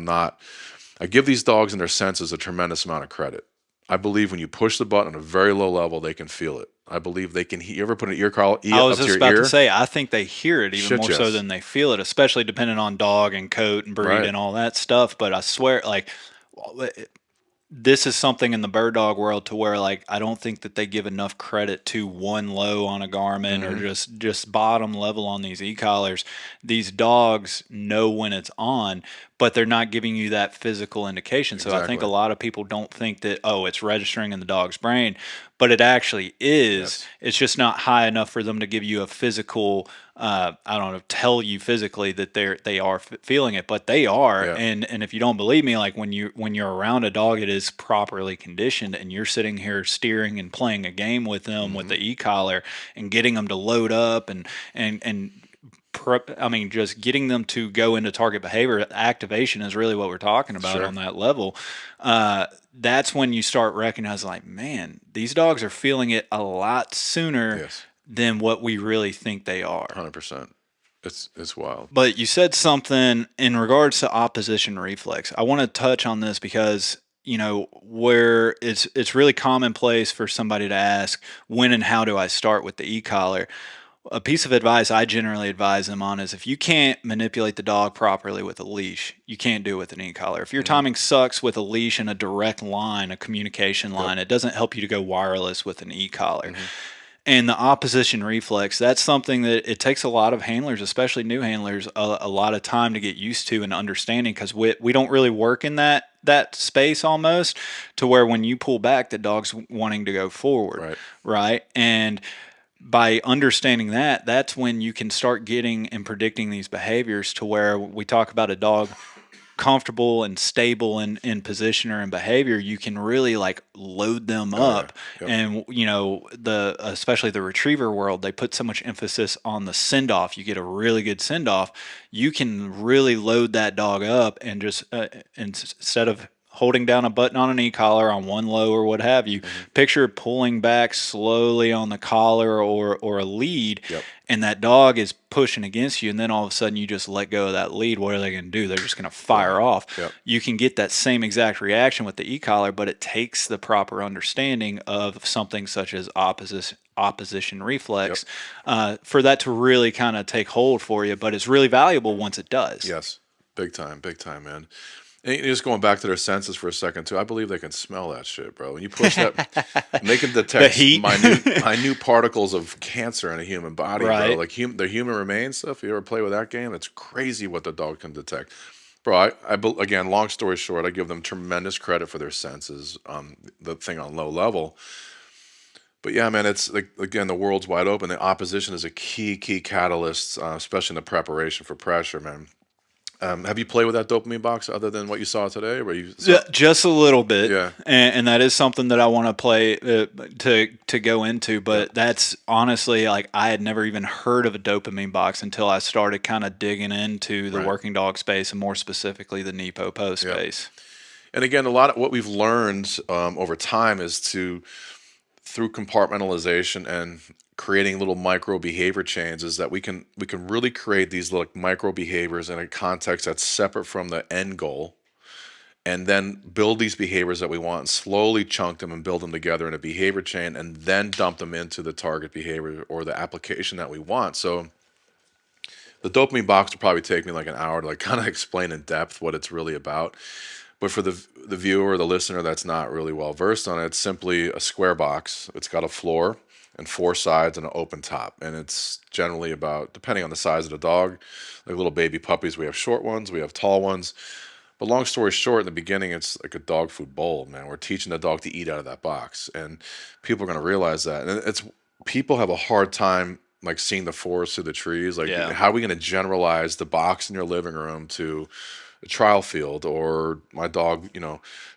I give these dogs and their senses a tremendous amount of credit. I believe when you push the button on a very low level, they can feel it. I believe they can. You ever put an ear call
I was
up to
just
your
about to
ear?
say, I think they hear it even
Shit,
more so
yes.
than they feel it, especially depending on dog and coat and breed
Right.
and all that stuff. But I swear, like, this is something in the bird dog world to where like I don't think that they give enough credit to one low on a Garmin or
Hmm.
just bottom level on these e-collars. These dogs know when it's on, but they're not giving you that physical indication. So I think a
Exactly.
lot of people don't think that, oh, it's registering in the dog's brain, but it actually is.
Yes.
It's just not high enough for them to give you a physical, I don't know, tell you physically that they are feeling it, but they are.
Yeah.
And if you don't believe me, like when you're around a dog that is properly conditioned, and you're sitting here steering and playing a game with them with
Hmm.
the e-collar and getting them to load up and I mean, just getting them to go into target behavior activation is really what we're talking about
Sure.
on that level. That's when you start recognizing, like, man, these dogs are feeling it a lot sooner
Yes.
than what we really think they are.
100%. It's wild.
But you said something in regards to opposition reflex. I want to touch on this because where it's really commonplace for somebody to ask when and how do I start with the e-collar. A piece of advice I generally advise them on is if you can't manipulate the dog properly with a leash, you can't do it with an e-collar. If your
Hmm.
timing sucks with a leash and a direct line, a communication
Yep.
line, it doesn't help you to go wireless with an e-collar.
Hmm.
And the opposition reflex, that's something that it takes a lot of handlers, especially new handlers, a lot of time to get used to and understanding because we don't really work in that space almost to where when you pull back, the dog's wanting to go forward,
Right.
right? And by understanding that, that's when you can start getting and predicting these behaviors to where we talk about a dog comfortable and stable in position or in behavior, you can really like load them
Oh yeah.
up.
Yep.
And the especially the retriever world, they put so much emphasis on the send off. You get a really good send off, you can really load that dog up and just instead of holding down a button on an e-collar on one low or what have you,
Hmm.
picture pulling back slowly on the collar or a lead,
Yep.
and that dog is pushing against you, and then all of a sudden you just let go of that lead. What are they going to do? They're just going to
Fly.
fire off.
Yep.
You can get that same exact reaction with the e-collar, but it takes the proper understanding of something such as opposition
Yep.
reflex for that to really kind of take hold for you. But it's really valuable once it does.
Yes. Big time, man. And just going back to their senses for a second too, I believe they can smell that shit, bro. When you push that, and they can
The
detect
heat,
minute particles of cancer in a human body, bro.
right?
Like the human remains stuff. You ever play with that game? It's crazy what the dog can detect, bro. Again, long story short, I give them tremendous credit for their senses. The thing on low level, but yeah, man, it's like again the world's wide open. The opposition is a key catalyst, especially in the preparation for pressure, man. Have you played with that dopamine box other than what you saw today? Where you saw?
Yeah, just a little bit,
Yeah.
and that is something that I want to play to go into.
Yep.
But that's honestly like I had never even heard of a dopamine box until I started kind of digging into the
Right.
working dog space and more specifically the Nepo
Yep.
space.
And again, a lot of what we've learned over time is to through compartmentalization and creating little micro behavior chains is that we can really create these little micro behaviors in a context that's separate from the end goal and then build these behaviors that we want and slowly chunk them and build them together in a behavior chain and then dump them into the target behavior or the application that we want. So the dopamine box will probably take me like an hour to like kind of explain in depth what it's really about. But for the viewer, the listener that's not really well versed on it, it's simply a square box. It's got a floor and four sides and an open top. And it's generally about, depending on the size of the dog, like little baby puppies, we have short ones, we have tall ones. But long story short, in the beginning, it's like a dog food bowl, man. We're teaching the dog to eat out of that box. And people are going to realize that. And it's people have a hard time like seeing the forest through the trees. Like,
Yeah.
how are we going to generalize the box in your living room to a trial field or my dog,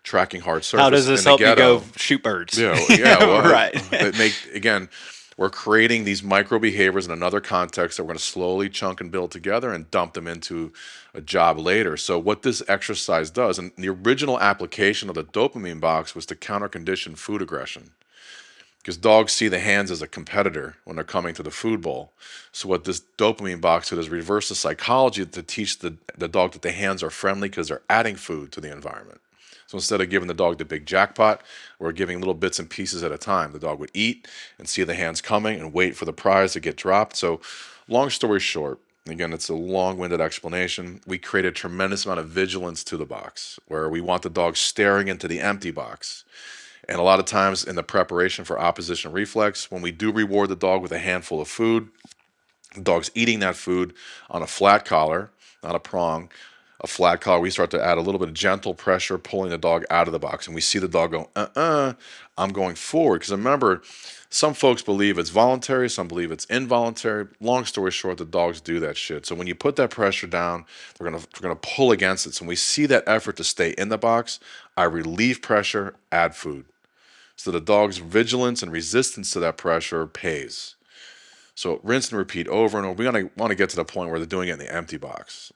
tracking hard
How does
surface
this
in the
help me go
ghetto?
shoot birds?
Yeah, well,
Right.
that make again, we're creating these micro behaviors in another context that we're going to slowly chunk and build together and dump them into a job later. So what this exercise does, and the original application of the dopamine box was to counter condition food aggression because dogs see the hands as a competitor when they're coming to the food bowl. So what this dopamine box did is reverse the psychology to teach the dog that the hands are friendly because they're adding food to the environment. So instead of giving the dog the big jackpot, we're giving little bits and pieces at a time. The dog would eat and see the hands coming and wait for the prize to get dropped. So, long story short, again, it's a long winded explanation. We create a tremendous amount of vigilance to the box where we want the dog staring into the empty box. And a lot of times in the preparation for opposition reflex, when we do reward the dog with a handful of food, the dog's eating that food on a flat collar, not a prong. A flat collar, we start to add a little bit of gentle pressure, pulling the dog out of the box. And we see the dog go, I'm going forward. Because remember, some folks believe it's voluntary, some believe it's involuntary. Long story short, the dogs do that shit. So when you put that pressure down, they're gonna pull against it. So when we see that effort to stay in the box, I relieve pressure, add food. So the dog's vigilance and resistance to that pressure pays. So rinse and repeat over and over. We want to get to the point where they're doing it in the empty box.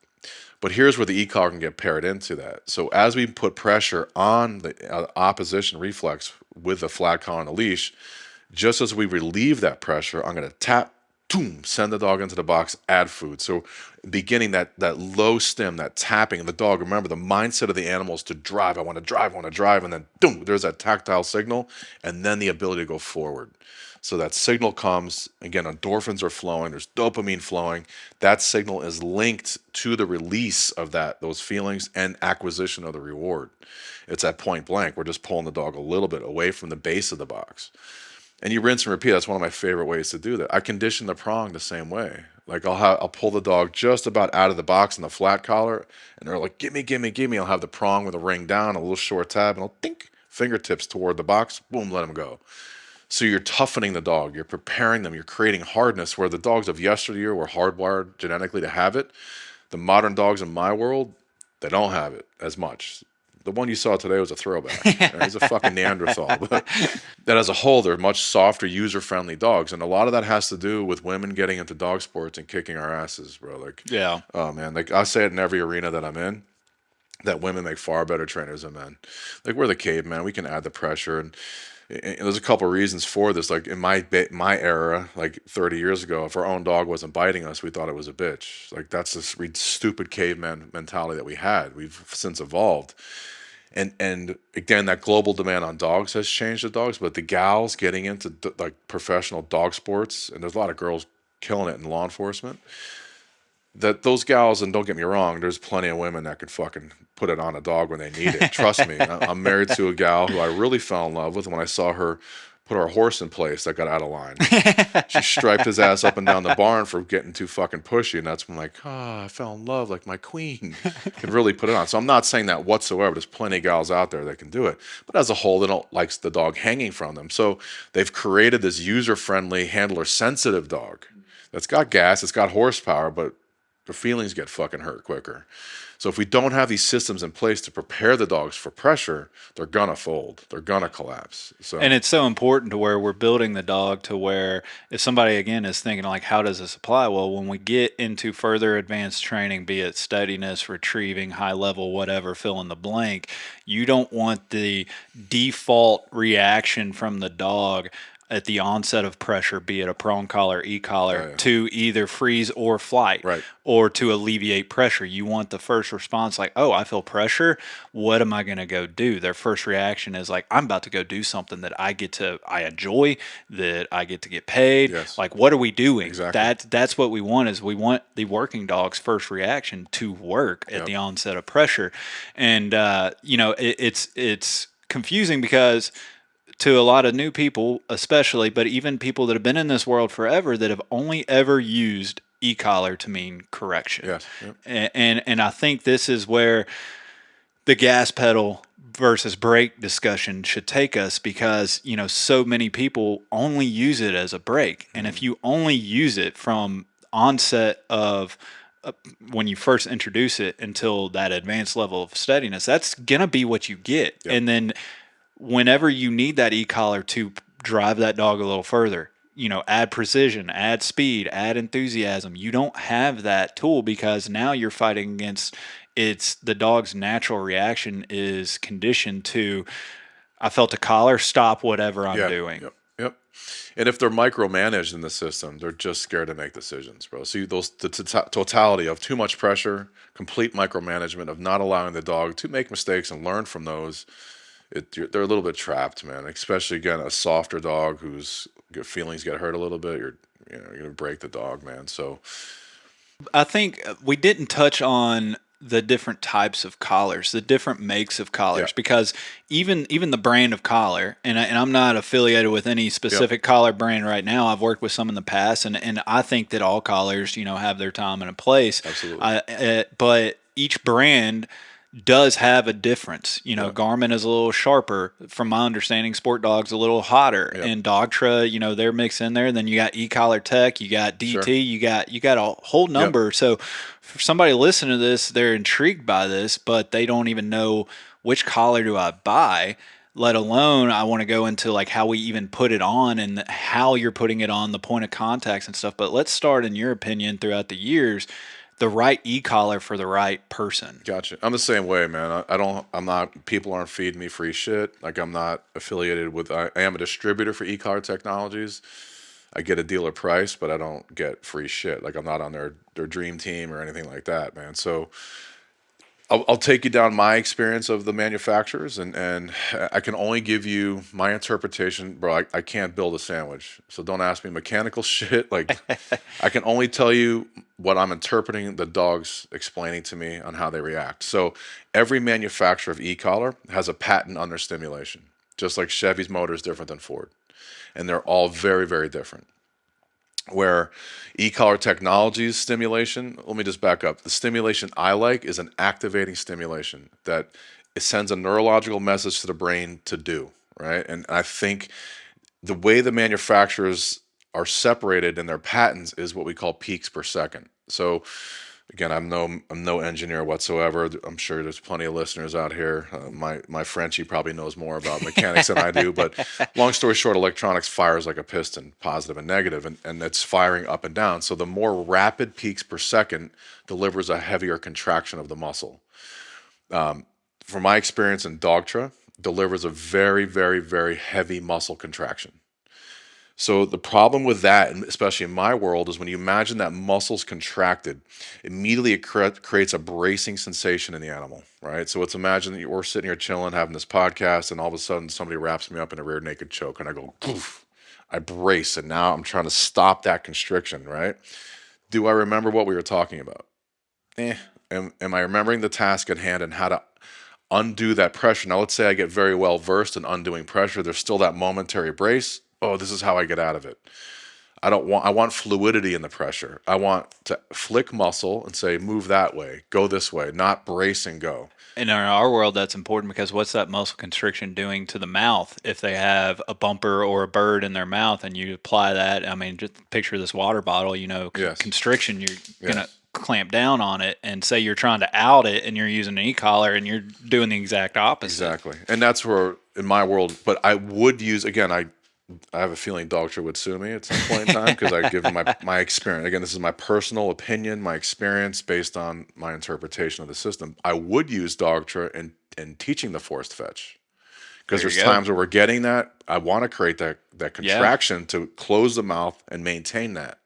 But here's where the e-collar can get paired into that. So as we put pressure on the opposition reflex with the flat collar and the leash, just as we relieve that pressure, I'm going to tap, boom, send the dog into the box, add food. So beginning that low stim, that tapping, and the dog, remember the mindset of the animal is to drive. I want to drive, I want to drive, and then boom, there's that tactile signal, and then the ability to go forward. So that signal comes, again, endorphins are flowing, there's dopamine flowing. That signal is linked to the release of those feelings and acquisition of the reward. It's at point blank. We're just pulling the dog a little bit away from the base of the box. And you rinse and repeat. That's one of my favorite ways to do that. I condition the prong the same way. Like I'll pull the dog just about out of the box in the flat collar, and they're like, "Gimme, gimme, gimme." I'll have the prong with the ring down, a little short tab, and I'll think fingertips toward the box. Boom, let him go. So you're toughening the dog. You're preparing them. You're creating hardness where the dogs of yesteryear were hardwired genetically to have it. The modern dogs in my world, they don't have it as much. The one you saw today was a throwback. He's a fucking Neanderthal. But that as a whole, they're much softer, user-friendly dogs. And a lot of that has to do with women getting into dog sports and kicking our asses, bro. Like,
Yeah.
oh, man. Like, I say it in every arena that I'm in, that women make far better trainers than men. Like, we're the caveman. We can add the pressure. And there's a couple of reasons for this. Like in my era, like 30 years ago, if our own dog wasn't biting us, we thought it was a bitch. Like that's this stupid caveman mentality that we had. We've since evolved. And again, that global demand on dogs has changed the dogs, but the gals getting into like professional dog sports, and there's a lot of girls killing it in law enforcement. That those gals, and don't get me wrong, there's plenty of women that could fucking put it on a dog when they need it. Trust me. I'm married to a gal who I really fell in love with. When I saw her put our horse in place, that got out of line. She striped his ass up and down the barn for getting too fucking pushy, and that's when I'm like, I fell in love like my queen. Can really put it on. So I'm not saying that whatsoever. There's plenty of gals out there that can do it, but as a whole, they don't like the dog hanging from them. So they've created this user-friendly, handler-sensitive dog that's got gas, it's got horsepower, but the feelings get fucking hurt quicker. So if we don't have these systems in place to prepare the dogs for pressure, they're gonna fold. They're gonna collapse. So
And it's so important to where we're building the dog to where if somebody again is thinking like, how does this apply? Well, when we get into further advanced training, be it steadiness, retrieving, high level, whatever, fill in the blank, you don't want the default reaction from the dog at the onset of pressure, be it a prong collar, e-collar, to either freeze or flight,
right,
or to alleviate pressure. You want the first response like, oh, I feel pressure. What am I going to go do? Their first reaction is like, I'm about to go do something that I enjoy, that I get to get paid.
Yes.
Like, what are we doing?
Exactly.
That's what we want is we want the working dog's first reaction to work at the onset of pressure. And, it's confusing because to a lot of new people, especially, but even people that have been in this world forever that have only ever used e-collar to mean correction.
Yes. Yep.
And I think this is where the gas pedal versus brake discussion should take us because, so many people only use it as a brake. And if you only use it from onset of when you first introduce it until that advanced level of steadiness, that's going to be what you get.
Yep.
And then whenever you need that e-collar to drive that dog a little further, add precision, add speed, add enthusiasm. You don't have that tool because now you're fighting against the dog's natural reaction is conditioned to, I felt a collar, stop whatever I'm doing.
Yep. And if they're micromanaged in the system, they're just scared to make decisions, bro. See the totality of too much pressure, complete micromanagement of not allowing the dog to make mistakes and learn from those. They're a little bit trapped, man. Especially again, a softer dog whose feelings get hurt a little bit. You're gonna break the dog, man. So
I think we didn't touch on the different types of collars, the different makes of
yeah,
collars, because even the brand of collar, and I'm not affiliated with any
yep,
specific collar brand right now. I've worked with some in the past, and I think that all collars, have their time and a place.
absolutely,
But each brand does have a difference.
yep,
Garmin is a little sharper. From my understanding, Sport Dog's a little hotter.
yep,
And Dogtra, they're mixed in there. Then you got E-Collar Tech, you got
sure,
DT, you got a whole
yep.
number. So for somebody listening to this, they're intrigued by this, but they don't even know which collar do I buy, let alone I want to go into like how we even put it on and how you're putting it on, the point of contacts and stuff. But let's start, in your opinion, throughout the years, the right e-collar for the right person.
Gotcha. I'm the same way, man. I don't. I'm not. People aren't feeding me free shit. Like I'm not affiliated with. I am a distributor for eCar Technologies. I get a dealer price, but I don't get free shit. Like I'm not on their dream team or anything like that, man. So I'll take you down my experience of the manufacturers, and I can only give you my interpretation, bro. I can't build a sandwich, so don't ask me mechanical shit. Like I can only tell you what I'm interpreting the dogs explaining to me on how they react. So every manufacturer of e-collar has a patent on their stimulation, just like Chevy's motor is different than Ford, and they're all very, very different. Where e-collar technologies stimulation, let me just back up. The stimulation I like is an activating stimulation that it sends a neurological message to the brain to do, right? And I think the way the manufacturers are separated in their patents is what we call peaks per second. So again, I'm no engineer whatsoever. I'm sure there's plenty of listeners out here. My Frenchie probably knows more about mechanics than I do. But long story short, electronics fires like a piston, positive and negative, and it's firing up and down. So the more rapid peaks per second delivers a heavier contraction of the muscle. From my experience in Dogtra, delivers a very, very, very heavy muscle contraction. So the problem with that, and especially in my world, is when you imagine that muscle's contracted, immediately it creates a bracing sensation in the animal, right? So let's imagine that we're sitting here chilling, having this podcast, and all of a sudden somebody wraps me up in a rear naked choke, and I go, poof, I brace, and now I'm trying to stop that constriction, right? Do I remember what we were talking about? Eh. Am I remembering the task at hand and how to undo that pressure? Now, let's say I get very well versed in undoing pressure. There's still that momentary brace. Oh, this is how I get out of it. I want fluidity in the pressure. I want to flick muscle and say, move that way, go this way, not brace and go.
And in our world, that's important because what's that muscle constriction doing to the mouth if they have a bumper or a bird in their mouth and you apply that? I mean, just picture this water bottle,
Yes.
constriction, you're going to
Yes.
clamp down on it and say you're trying to out it and you're using an e-collar and you're doing the exact opposite.
Exactly. And that's where, in my world, but I would use, again, I have a feeling Dogtra would sue me at some point in time because I give him my experience. Again, this is my personal opinion, my experience based on my interpretation of the system. I would use Dogtra in teaching the forced fetch because
There
there's
you go.
times where we're getting that. I want to create that
Yeah.
contraction to close the mouth and maintain that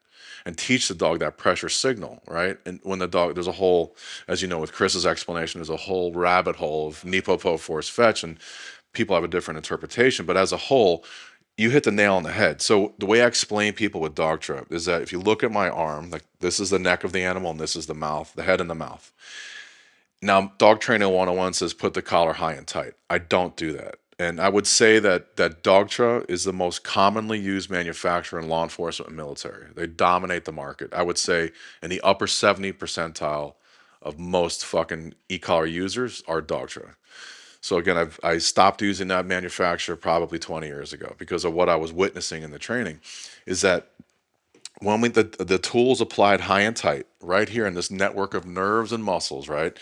and teach the dog that pressure signal, right? And when the dog, there's a whole, as you know, with Chris's explanation, there's a whole rabbit hole of Nipopo forced fetch, and people have a different interpretation. But as a whole, you hit the nail on the head. So the way I explain people with dog trip is that if you look at my arm, like this is the neck of the animal and this is the mouth, the head and the mouth. Now, dog training 101 says put the collar high and tight. I don't do that. And I would say that Dogtra is the most commonly used manufacturer in law enforcement and military. They dominate the market. I would say in the upper 70 percentile of most fucking e-collar users are Dogtra. So again, I stopped using that manufacturer probably 20 years ago because of what I was witnessing in the training. Is that when the tools applied high and tight, right here in this network of nerves and muscles, right,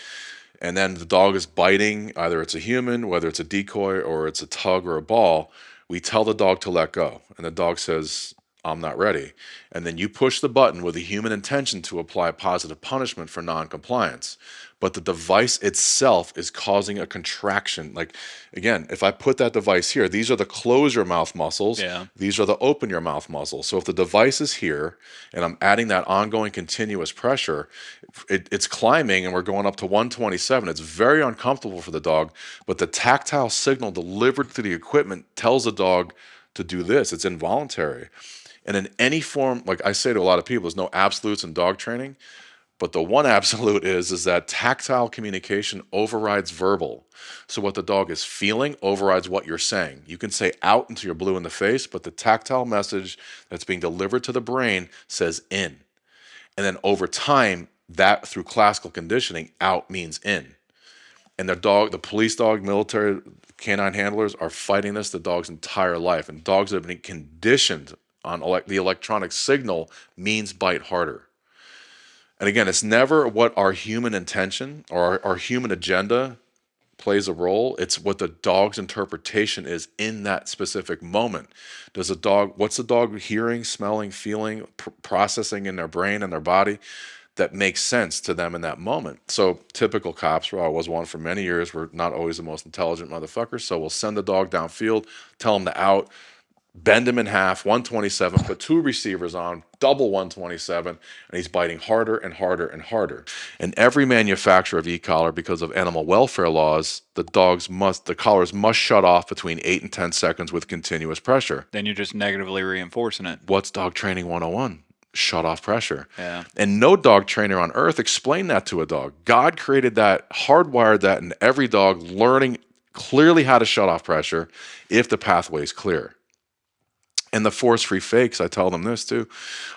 and then the dog is biting, either it's a human, whether it's a decoy or it's a tug or a ball, we tell the dog to let go, and the dog says, I'm not ready. And then you push the button with a human intention to apply positive punishment for noncompliance. But the device itself is causing a contraction. Like, again, if I put that device here, these are the close your mouth muscles.
Yeah.
These are the open your mouth muscles. So if the device is here and I'm adding that ongoing continuous pressure, it's climbing and we're going up to 127. It's very uncomfortable for the dog, but the tactile signal delivered through the equipment tells the dog to do this. It's involuntary. And in any form, like I say to a lot of people, there's no absolutes in dog training. But the one absolute is that tactile communication overrides verbal. So what the dog is feeling overrides what you're saying. You can say out until you're blue in the face, but the tactile message that's being delivered to the brain says in. And then over time, that through classical conditioning, out means in. And the police dog, military, canine handlers are fighting this the dog's entire life. And dogs that have been conditioned on the electronic signal means bite harder. And again, it's never what our human intention or our human agenda plays a role. It's what the dog's interpretation is in that specific moment. What's the dog hearing, smelling, feeling, processing in their brain and their body that makes sense to them in that moment? So typical cops, well, I was one for many years, we're not always the most intelligent motherfuckers. So we'll send the dog downfield, tell him to out, bend him in half, 127, put two receivers on, double 127, and he's biting harder and harder and harder. And every manufacturer of e-collar, because of animal welfare laws, the collars must shut off between 8 and 10 seconds with continuous pressure.
Then you're just negatively reinforcing it.
What's dog training 101? Shut off pressure.
Yeah.
And no dog trainer on earth explained that to a dog. God created that, hardwired that in every dog, learning clearly how to shut off pressure if the pathway is clear. And the force-free fakes, I tell them this too.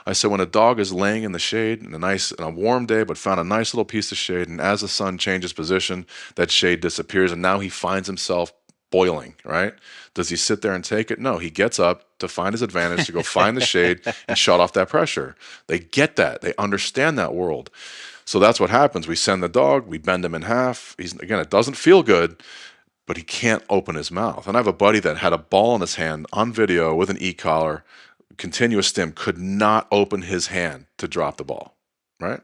I said, when a dog is laying in the shade in a warm day, but found a nice little piece of shade, and as the sun changes position, that shade disappears, and now he finds himself boiling, right? Does he sit there and take it? No, he gets up to find his advantage, to go find the shade and shut off that pressure. They get that. They understand that world. So that's what happens. We send the dog, we bend him in half. Again, it doesn't feel good, but he can't open his mouth. And I have a buddy that had a ball in his hand on video with an e-collar, continuous stim, could not open his hand to drop the ball, right?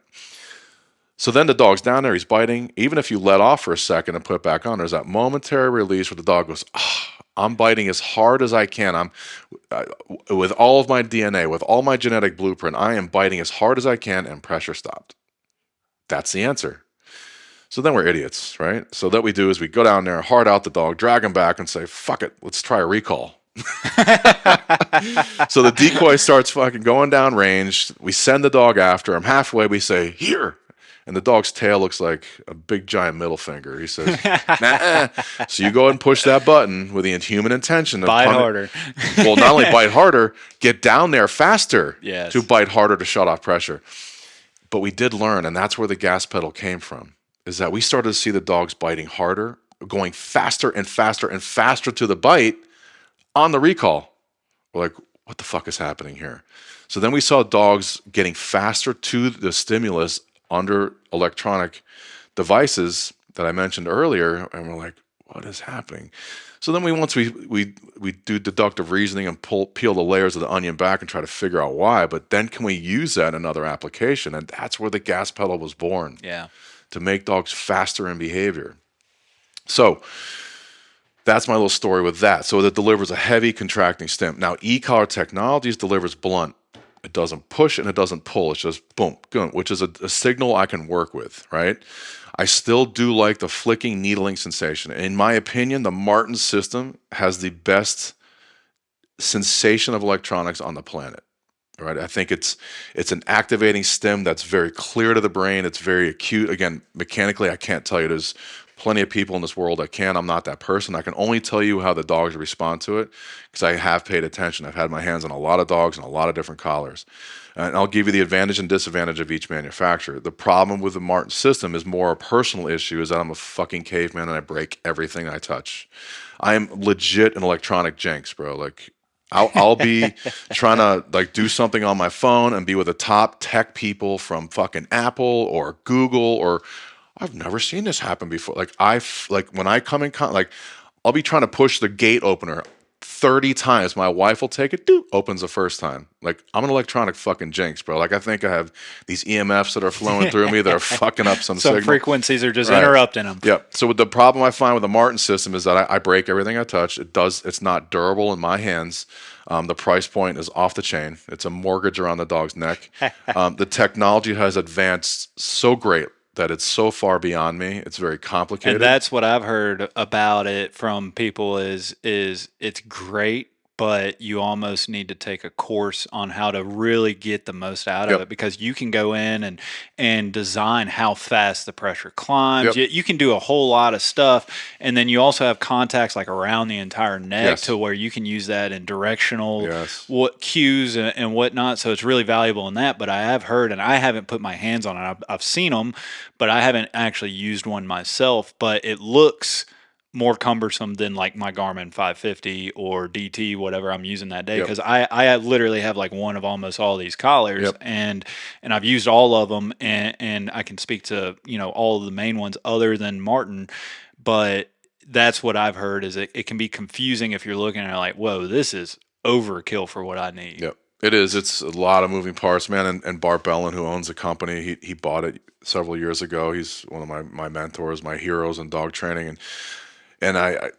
So then the dog's down there, he's biting. Even if you let off for a second and put it back on, there's that momentary release where the dog goes, I'm biting as hard as I can. With all of my DNA, with all my genetic blueprint, I am biting as hard as I can, and pressure stopped. That's the answer. So then we're idiots, right? So what we do is we go down there, hard out the dog, drag him back, and say, fuck it, let's try a recall. So the decoy starts fucking going down range. We send the dog after him. Halfway, we say, here. And the dog's tail looks like a big giant middle finger. He says, nah. So you go ahead and push that button with the inhuman intention of
Bite harder.
Well, not only bite harder, get down there faster
Yes.
to bite harder to shut off pressure. But we did learn, and that's where the gas pedal came from, is that we started to see the dogs biting harder, going faster and faster and faster to the bite on the recall. We're like, what the fuck is happening here? So then we saw dogs getting faster to the stimulus under electronic devices that I mentioned earlier, and we're like, what is happening? So then once we do deductive reasoning and peel the layers of the onion back and try to figure out why, but then can we use that in another application? And that's where the gas pedal was born.
Yeah.
To make dogs faster in behavior. So that's my little story with that. So it delivers a heavy contracting stim. Now, e-collar technologies delivers blunt. It doesn't push and it doesn't pull. It's just boom, boom, which is a signal I can work with, right? I still do like the flicking, needling sensation. In my opinion, the Martin system has the best sensation of electronics on the planet. Right, I think it's an activating stim that's very clear to the brain. It's very acute. Again, mechanically, I can't tell you. There's plenty of people in this world that can. I'm not that person. I can only tell you how the dogs respond to it because I have paid attention. I've had my hands on a lot of dogs and a lot of different collars. And I'll give you the advantage and disadvantage of each manufacturer. The problem with the Martin system is more a personal issue, is that I'm a fucking caveman and I break everything I touch. I am legit an electronic jinx, bro. Like, I'll be trying to like do something on my phone and be with the top tech people from fucking Apple or Google, or I've never seen this happen before. Like when I come in I'll be trying to push the gate opener 30 times. My wife will take it, opens the first time. Like, I'm an electronic fucking jinx, bro. Like, I think I have these EMFs that are flowing through me that are fucking up some signal.
frequencies are just
Right.
interrupting them.
Yep. So the problem I find with the Martin system is that I break everything I touch. It's not durable in my hands. The price point is off the chain. It's a mortgage around the dog's neck. The technology has advanced so great that it's so far beyond me. It's very complicated.
And that's what I've heard about it from people is it's great, but you almost need to take a course on how to really get the most out of
Yep.
it, because you can go in and design how fast the pressure climbs.
Yep.
You can do a whole lot of stuff, and then you also have contacts like around the entire neck,
Yes.
to where you can use that in directional
Yes.
what cues and whatnot. So it's really valuable in that. But I have heard, and I haven't put my hands on it. I've seen them, but I haven't actually used one myself. But it looks more cumbersome than like my Garmin 550 or DT, whatever I'm using that day.
Yep.
Because I literally have like one of almost all these collars,
Yep.
and I've used all of them, and I can speak to, all of the main ones other than Martin. But that's what I've heard, is it can be confusing if you're looking at it like, whoa, this is overkill for what I need.
Yep. It is. It's a lot of moving parts, man. And Bart Bellin, who owns the company, he bought it several years ago. He's one of my mentors, my heroes in dog training, and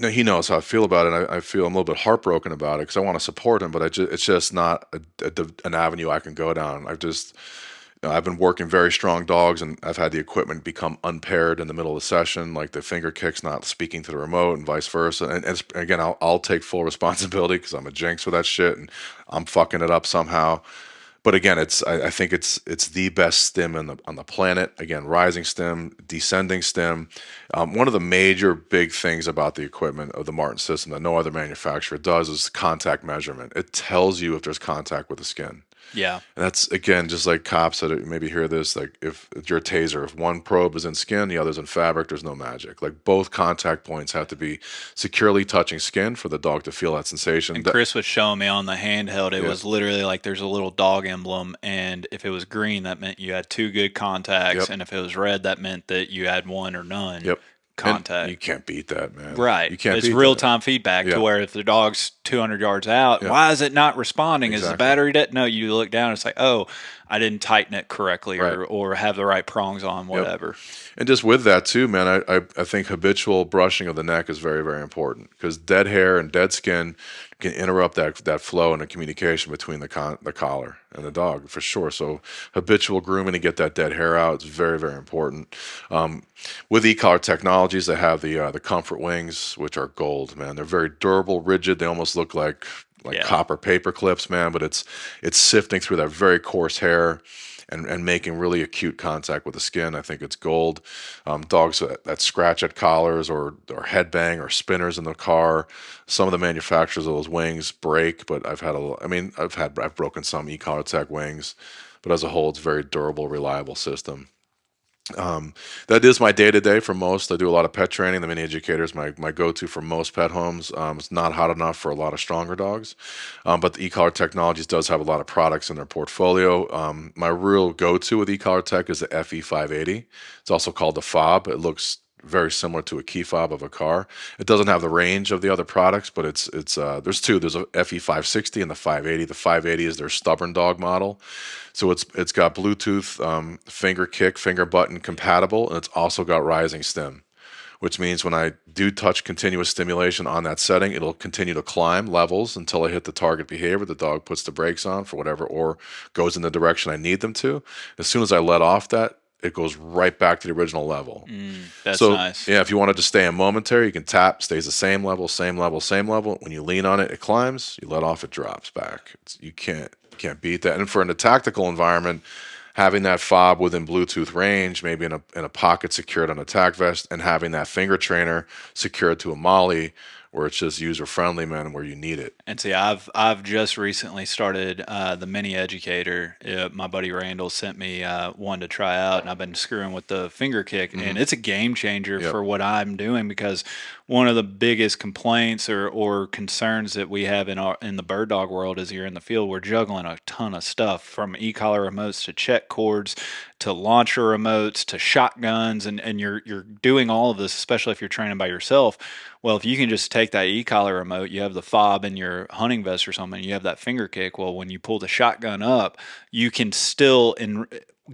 he knows how I feel about it. I feel I'm a little bit heartbroken about it because I want to support him, but it's just not an avenue I can go down. I've been working very strong dogs, and I've had the equipment become unpaired in the middle of the session, like the finger kicks not speaking to the remote, and vice versa. And again, I'll take full responsibility because I'm a jinx for that shit, and I'm fucking it up somehow. But again, I think it's the best stim on the planet. Again, rising stim, descending stim. One of the major big things about the equipment of the Martin system that no other manufacturer does is contact measurement. It tells you if there's contact with the skin.
Yeah.
And that's, again, just like cops that maybe hear this, like if you're a taser, if one probe is in skin, the other's in fabric, there's no magic. Like, both contact points have to be securely touching skin for the dog to feel that sensation.
And Chris was showing me on the handheld, it
Yeah.
was literally like there's a little dog emblem, and if it was green, that meant you had two good contacts,
Yep.
and if it was red, that meant that you had one or none.
Yep.
Contact.
And you can't beat that, man.
Right.
You can't
It's
beat
real
that.
time feedback,
Yeah.
to where if the dog's 200 yards out,
Yeah.
why is it not responding? Is the
Exactly.
battery dead? No, you look down, it's like, oh, I didn't tighten it correctly,
Right.
or have the right prongs on, whatever.
And just with that too, man, I think habitual brushing of the neck is very, very important, because dead hair and dead skin can interrupt that flow and the communication between the collar and the dog, for sure. So habitual grooming to get that dead hair out is very, very important. With e-collar technologies, they have the comfort wings, which are gold, man. They're very durable, rigid. They almost look like
Yeah.
copper paper clips, man. But it's sifting through that very coarse hair and making really acute contact with the skin. I think it's gold. Dogs that scratch at collars or headbang or spinners in the car. Some of the manufacturers of those wings break, but I've broken some e-collar tech wings, but as a whole, it's a very durable, reliable system. That is my day to day for most. I do a lot of pet training. The mini educator is my go to for most pet homes. It's not hot enough for a lot of stronger dogs, but the e-collar technologies does have a lot of products in their portfolio. My real go to with e-collar tech is the FE 580. It's also called the fob. It looks very similar to a key fob of a car. It doesn't have the range of the other products, but it's there's two. There's a FE 560 and the 580. The 580 is their stubborn dog model. So it's got Bluetooth, finger kick, finger button compatible, and it's also got rising stim, which means when I do touch continuous stimulation on that setting, it'll continue to climb levels until I hit the target behavior. The dog puts the brakes on for whatever, or goes in the direction I need them to. As soon as I let off that, it goes right back to the original level.
That's
So,
nice.
yeah, if you wanted to stay in momentary, you can tap, stays the same level, same level, same level. When you lean on it, it climbs. You let off, it drops back. You can't beat that. And in a tactical environment, having that fob within Bluetooth range, maybe in a pocket secured on a tack vest, and having that finger trainer secured to a molly where it's just user friendly, man, where you need it.
And see, I've just recently started the mini educator. My buddy Randall sent me one to try out, and I've been screwing with the finger kick,
Hmm.
and it's a game changer
Yep.
for what I'm doing because one of the biggest complaints or concerns that we have in the bird dog world is you're in the field, we're juggling a ton of stuff from e-collar remotes to check cords to launcher remotes to shotguns, and you're doing all of this, especially if you're training by yourself. Well, if you can just take that e-collar remote, you have the fob in your hunting vest or something, you have that finger kick. Well, when you pull the shotgun up, you can still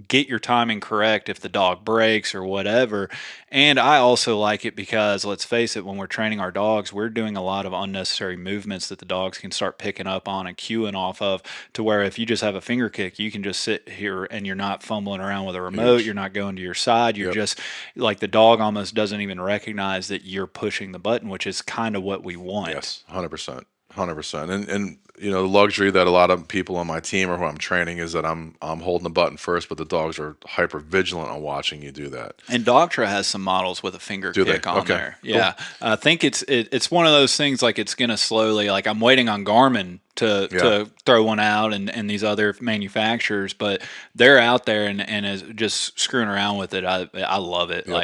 get your timing correct if the dog breaks or whatever. And I also like it because, let's face it, when we're training our dogs, we're doing a lot of unnecessary movements that the dogs can start picking up on and cueing off of, to where if you just have a finger kick, you can just sit here and you're not fumbling around with a remote, you're
Huge.
not going to your side, you're
Yep.
just like, the dog almost doesn't even recognize that you're pushing the button, which is kind of what we want.
Yes. 100%. 100%. And the luxury that a lot of people on my team or who I'm training is that I'm holding the button first, but the dogs are hyper vigilant on watching you do that.
And Dogtra has some models with a finger
Do they?
kick on
Okay.
there.
Cool.
Yeah, I think it's one of those things, like, it's gonna slowly, like, I'm waiting on Garmin
Yeah.
to throw one out, and these other manufacturers, but they're out there and is just screwing around with it. I love it.
Yep.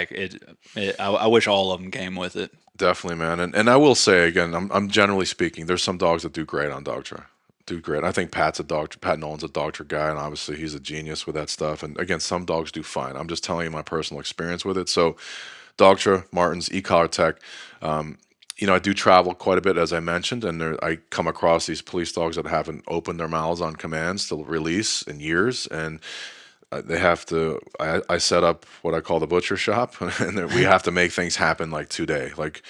Like, I wish all of them came with it.
Definitely, man. And I will say again, I'm generally speaking, there's some dogs that do great on Dogtra. Do great. I think Pat Nolan's a Dogtra guy, and obviously he's a genius with that stuff. And again, some dogs do fine. I'm just telling you my personal experience with it. So Dogtra, Martin's, e-collar tech. Um, I do travel quite a bit, as I mentioned, and I come across these police dogs that haven't opened their mouths on commands to release in years, and they have to. I set up what I call the butcher shop, and we have to make things happen like today. Like,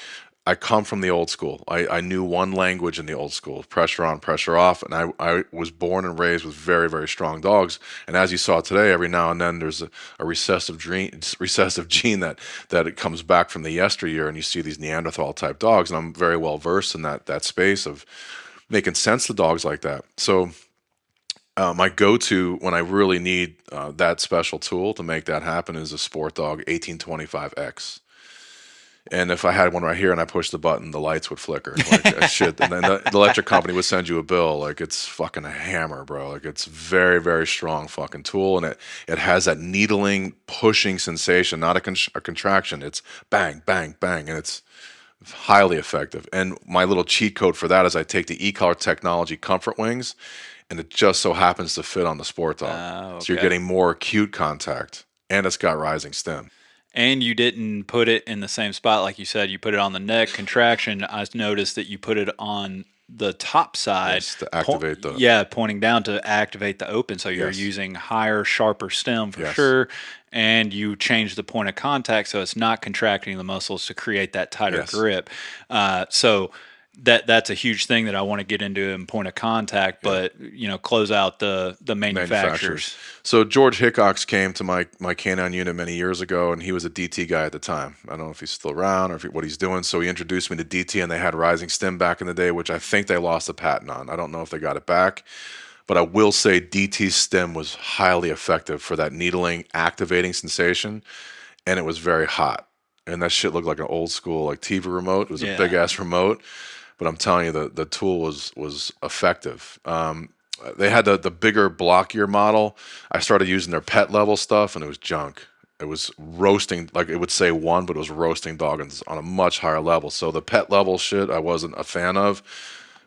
I come from the old school. I knew one language in the old school: pressure on, pressure off, and I was born and raised with very, very strong dogs. And as you saw today, every now and then there's a recessive gene that it comes back from the yesteryear, and you see these Neanderthal type dogs. And I'm very well versed in that space of making sense to dogs like that. So my go-to when I really need that special tool to make that happen is a Sport Dog 1825X. And if I had one right here and I pushed the button, the lights would flicker like shit. And then the electric company would send you a bill. Like, it's fucking a hammer, bro. Like, it's very, very strong fucking tool, and it has that needling, pushing sensation, not a contraction. It's bang, bang, bang, and it's highly effective. And my little cheat code for that is I take the e-collar technology comfort wings, and it just so happens to fit on the Sport Dog. So you're
Okay.
getting more acute contact, and it's got rising stem.
And you didn't put it in the same spot, like you said. You put it on the neck contraction. I noticed that you put it on the top side,
Yes, to activate the.
yeah, pointing down to activate the open. So you're
Yes,
using higher, sharper stem for
yes,
sure. And you change the point of contact so it's not contracting the muscles to create that tighter
yes.
grip. So that's a huge thing that I want to get into in point of contact,
Yep.
but close out the
Manufacturers.
manufacturers.
So George Hickox came to my canine unit many years ago, and he was a DT guy at the time. I don't know if he's still around or what he's doing. So he introduced me to DT, and they had rising stem back in the day, which I think they lost the patent on. I don't know if they got it back, but I will say DT stem was highly effective for that needling, activating sensation, and it was very hot. And that shit looked like an old school like TV remote. It was a big
Yeah.
ass remote, but I'm telling you, the tool was effective. They had the bigger, blockier model. I started using their pet level stuff, and it was junk. It was roasting, like it would say one, but it was roasting dog on a much higher level. So the pet level shit, I wasn't a fan of.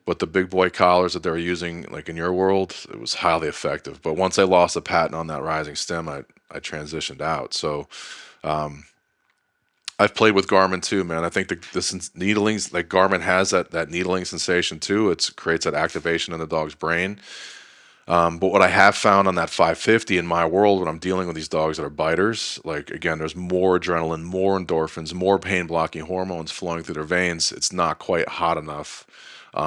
But the big boy collars that they were using, like in your world, it was highly effective. But once I lost the patent on that rising stem, I transitioned out. So I've played with Garmin too, man. I think the needlings, like Garmin has that needling sensation too. It creates that activation in the dog's brain. But what I have found on that 550 in my world when I'm dealing with these dogs that are biters, like again, there's more adrenaline, more endorphins, more pain blocking hormones flowing through their veins. It's not quite hot enough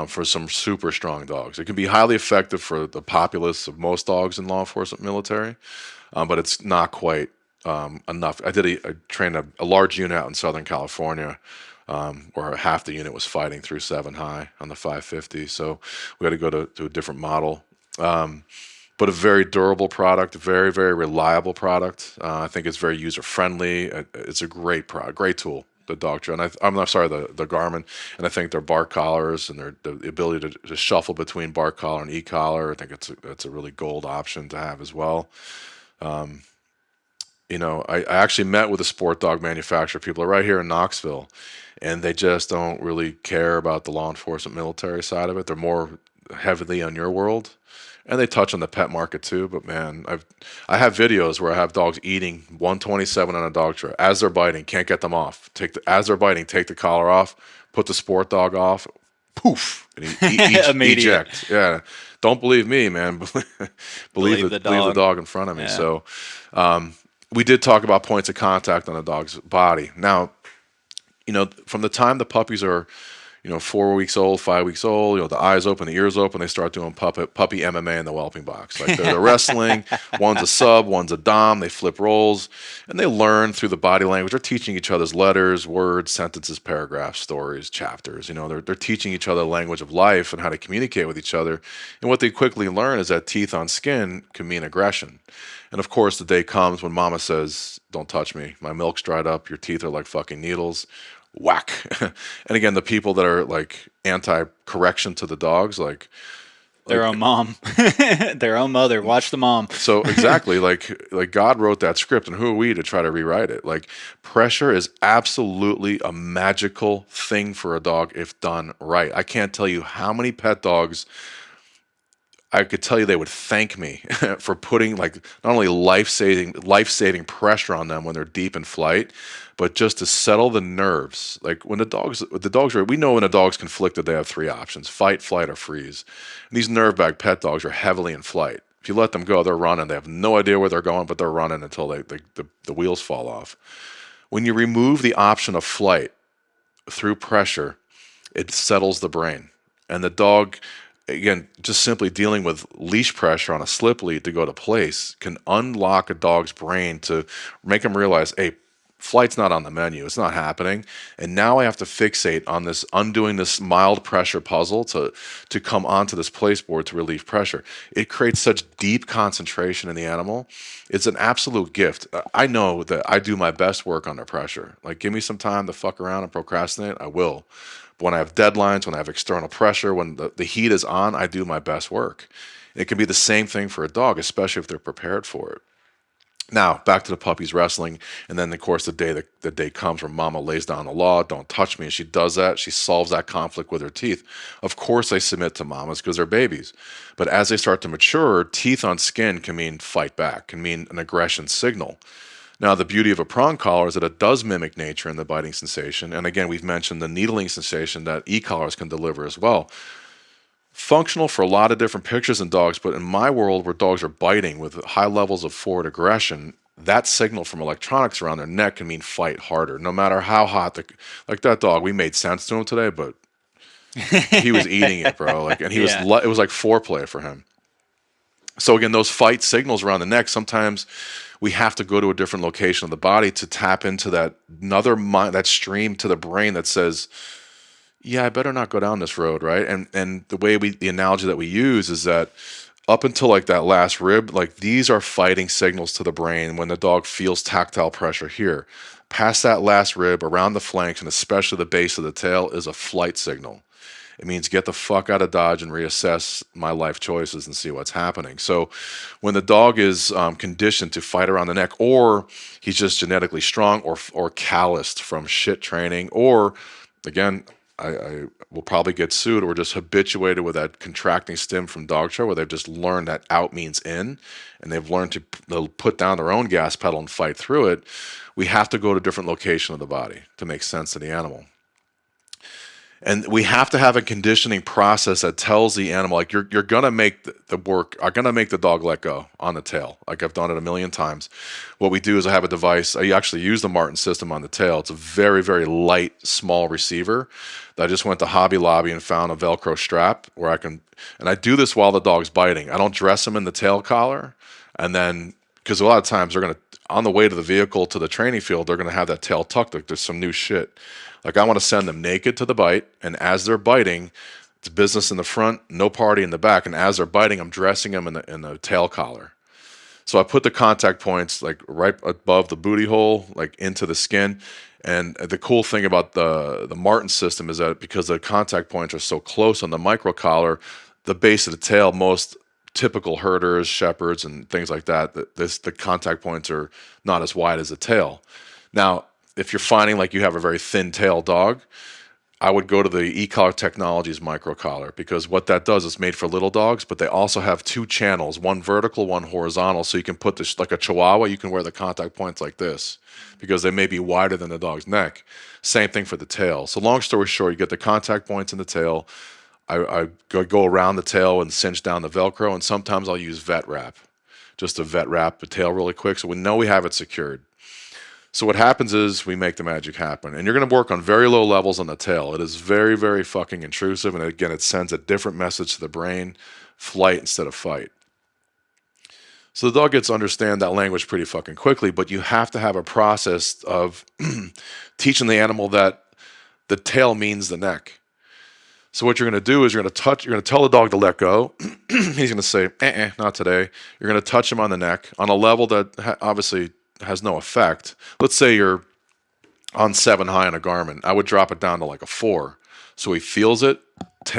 for some super strong dogs. It can be highly effective for the populace of most dogs in law enforcement military, but it's not quite enough. I trained a large unit out in Southern California, where half the unit was fighting through 7 high on the 550. So we had to go to a different model. But a very durable product, very, very reliable product. I think it's very user friendly. It's a great product, great tool. the Dogtra, and I'm not sorry, the Garmin, and I think their bark collars and their the ability to shuffle between bark collar and e-collar, I think it's a really gold option to have as well. I actually met with a sport dog manufacturer. People are right here in Knoxville, and they just don't really care about the law enforcement military side of it. They're more heavily on your world, and they touch on the pet market too. But man, I have videos where I have dogs eating 127 on a dog tray as they're biting. Can't get them off. As they're biting, take the collar off, put the sport dog off, poof, and
Immediate.
eject. Yeah, don't believe me, man.
Believe the
Believe the
dog.
dog in front of me.
Yeah.
So we did talk about points of contact on a dog's body. Now, from the time the puppies are, 4 weeks old, 5 weeks old, the eyes open, the ears open, they start doing puppy MMA in the whelping box. Like they're wrestling, one's a sub, one's a dom, they flip roles, and they learn through the body language. They're teaching each other's letters, words, sentences, paragraphs, stories, chapters. They're teaching each other the language of life and how to communicate with each other. And what they quickly learn is that teeth on skin can mean aggression. And of course, the day comes when mama says, "Don't touch me. My milk's dried up. Your teeth are like fucking needles." Whack. And again, the people that are like anti correction to the dogs,
Their
like
own mom, their own mother. Watch the mom.
so exactly like God wrote that script, and who are we to try to rewrite it? Like pressure is absolutely a magical thing for a dog if done right. I can't tell you how many pet dogs I could tell you they would thank me for putting like not only life saving pressure on them when they're deep in flight, but just to settle the nerves. Like when the dogs are, we know when a dog's conflicted, they have three options: fight, flight, or freeze. And these nerve bag pet dogs are heavily in flight. If you let them go, they're running. They have no idea where they're going, but they're running until the wheels fall off. When you remove the option of flight through pressure, it settles the brain. And the dog, again, just simply dealing with leash pressure on a slip lead to go to place can unlock a dog's brain to make them realize, hey, flight's not on the menu. It's not happening. And now I have to fixate on this, undoing this mild pressure puzzle to come onto this place board to relieve pressure. It creates such deep concentration in the animal. It's an absolute gift. I know that I do my best work under pressure. Like, give me some time to fuck around and procrastinate, I will. But when I have deadlines, when I have external pressure, when the heat is on, I do my best work. It can be the same thing for a dog, especially if they're prepared for it. Now, back to the puppies wrestling, and then of course the day comes where Mama lays down the law, "Don't touch me," and she does that. She solves that conflict with her teeth. Of course, they submit to mamas because they're babies. But as they start to mature, teeth on skin can mean fight back, can mean an aggression signal. Now, the beauty of a prong collar is that it does mimic nature in the biting sensation, and again, we've mentioned the needling sensation that e-collars can deliver as well. Functional for a lot of different pictures in dogs, but in my world where dogs are biting with high levels of forward aggression, that signal from electronics around their neck can mean fight harder. No matter how hot like that dog, we made sense to him today, but he was eating it, bro. Like, and
Yeah.
it was like foreplay for him. So again, those fight signals around the neck, sometimes we have to go to a different location of the body to tap into that another mind, that stream to the brain that says, yeah, I better not go down this road, right? And the analogy that we use is that up until like that last rib, like these are fighting signals to the brain when the dog feels tactile pressure here. Past that last rib, around the flanks, and especially the base of the tail is a flight signal. It means get the fuck out of Dodge and reassess my life choices and see what's happening. So, when the dog is conditioned to fight around the neck, or he's just genetically strong, or calloused from shit training, or again, I will probably get sued, or just habituated with that contracting stim from dog show, where they've just learned that out means in, and they've learned to they'll put down their own gas pedal and fight through it. We have to go to a different location of the body to make sense of the animal. And we have to have a conditioning process that tells the animal, like, you're gonna make the work, are gonna make the dog let go on the tail. Like, I've done it a million times. What we do is I have a device. I actually use the Martin system on the tail. It's a very, very light, small receiver that I just went to Hobby Lobby and found a Velcro strap where and I do this while the dog's biting. I don't dress them in the tail collar, and then because a lot of times they're gonna, on the way to the vehicle to the training field, they're gonna have that tail tucked. Like, there's some new shit. Like, I want to send them naked to the bite, and as they're biting, it's business in the front, no party in the back. And as they're biting, I'm dressing them in the tail collar. So I put the contact points like right above the booty hole, like into the skin. And the cool thing about the Martin system is that because the contact points are so close on the micro collar, the base of the tail, most typical herders, shepherds, and things like that, the contact points are not as wide as the tail. Now, if you're finding like you have a very thin tail dog, I would go to the e-collar technologies micro collar, because what that does is made for little dogs, but they also have two channels, one vertical, one horizontal, so you can put this like a chihuahua, you can wear the contact points like this because they may be wider than the dog's neck. Same thing for the tail. So long story short, you get the contact points in the tail. I go around the tail and cinch down the Velcro, and sometimes I'll use vet wrap, just to vet wrap the tail really quick so we know we have it secured. So what happens is we make the magic happen. And you're going to work on very low levels on the tail. It is very, very fucking intrusive. And again, it sends a different message to the brain, flight instead of fight. So the dog gets to understand that language pretty fucking quickly, but you have to have a process of teaching the animal that the tail means the neck. So what you're going to do is you're going to tell the dog to let go. He's going to say, not today. You're going to touch him on the neck on a level that obviously has no effect. Let's say you're on 7 high on a Garmin. I would drop it down to like a 4. So he feels it.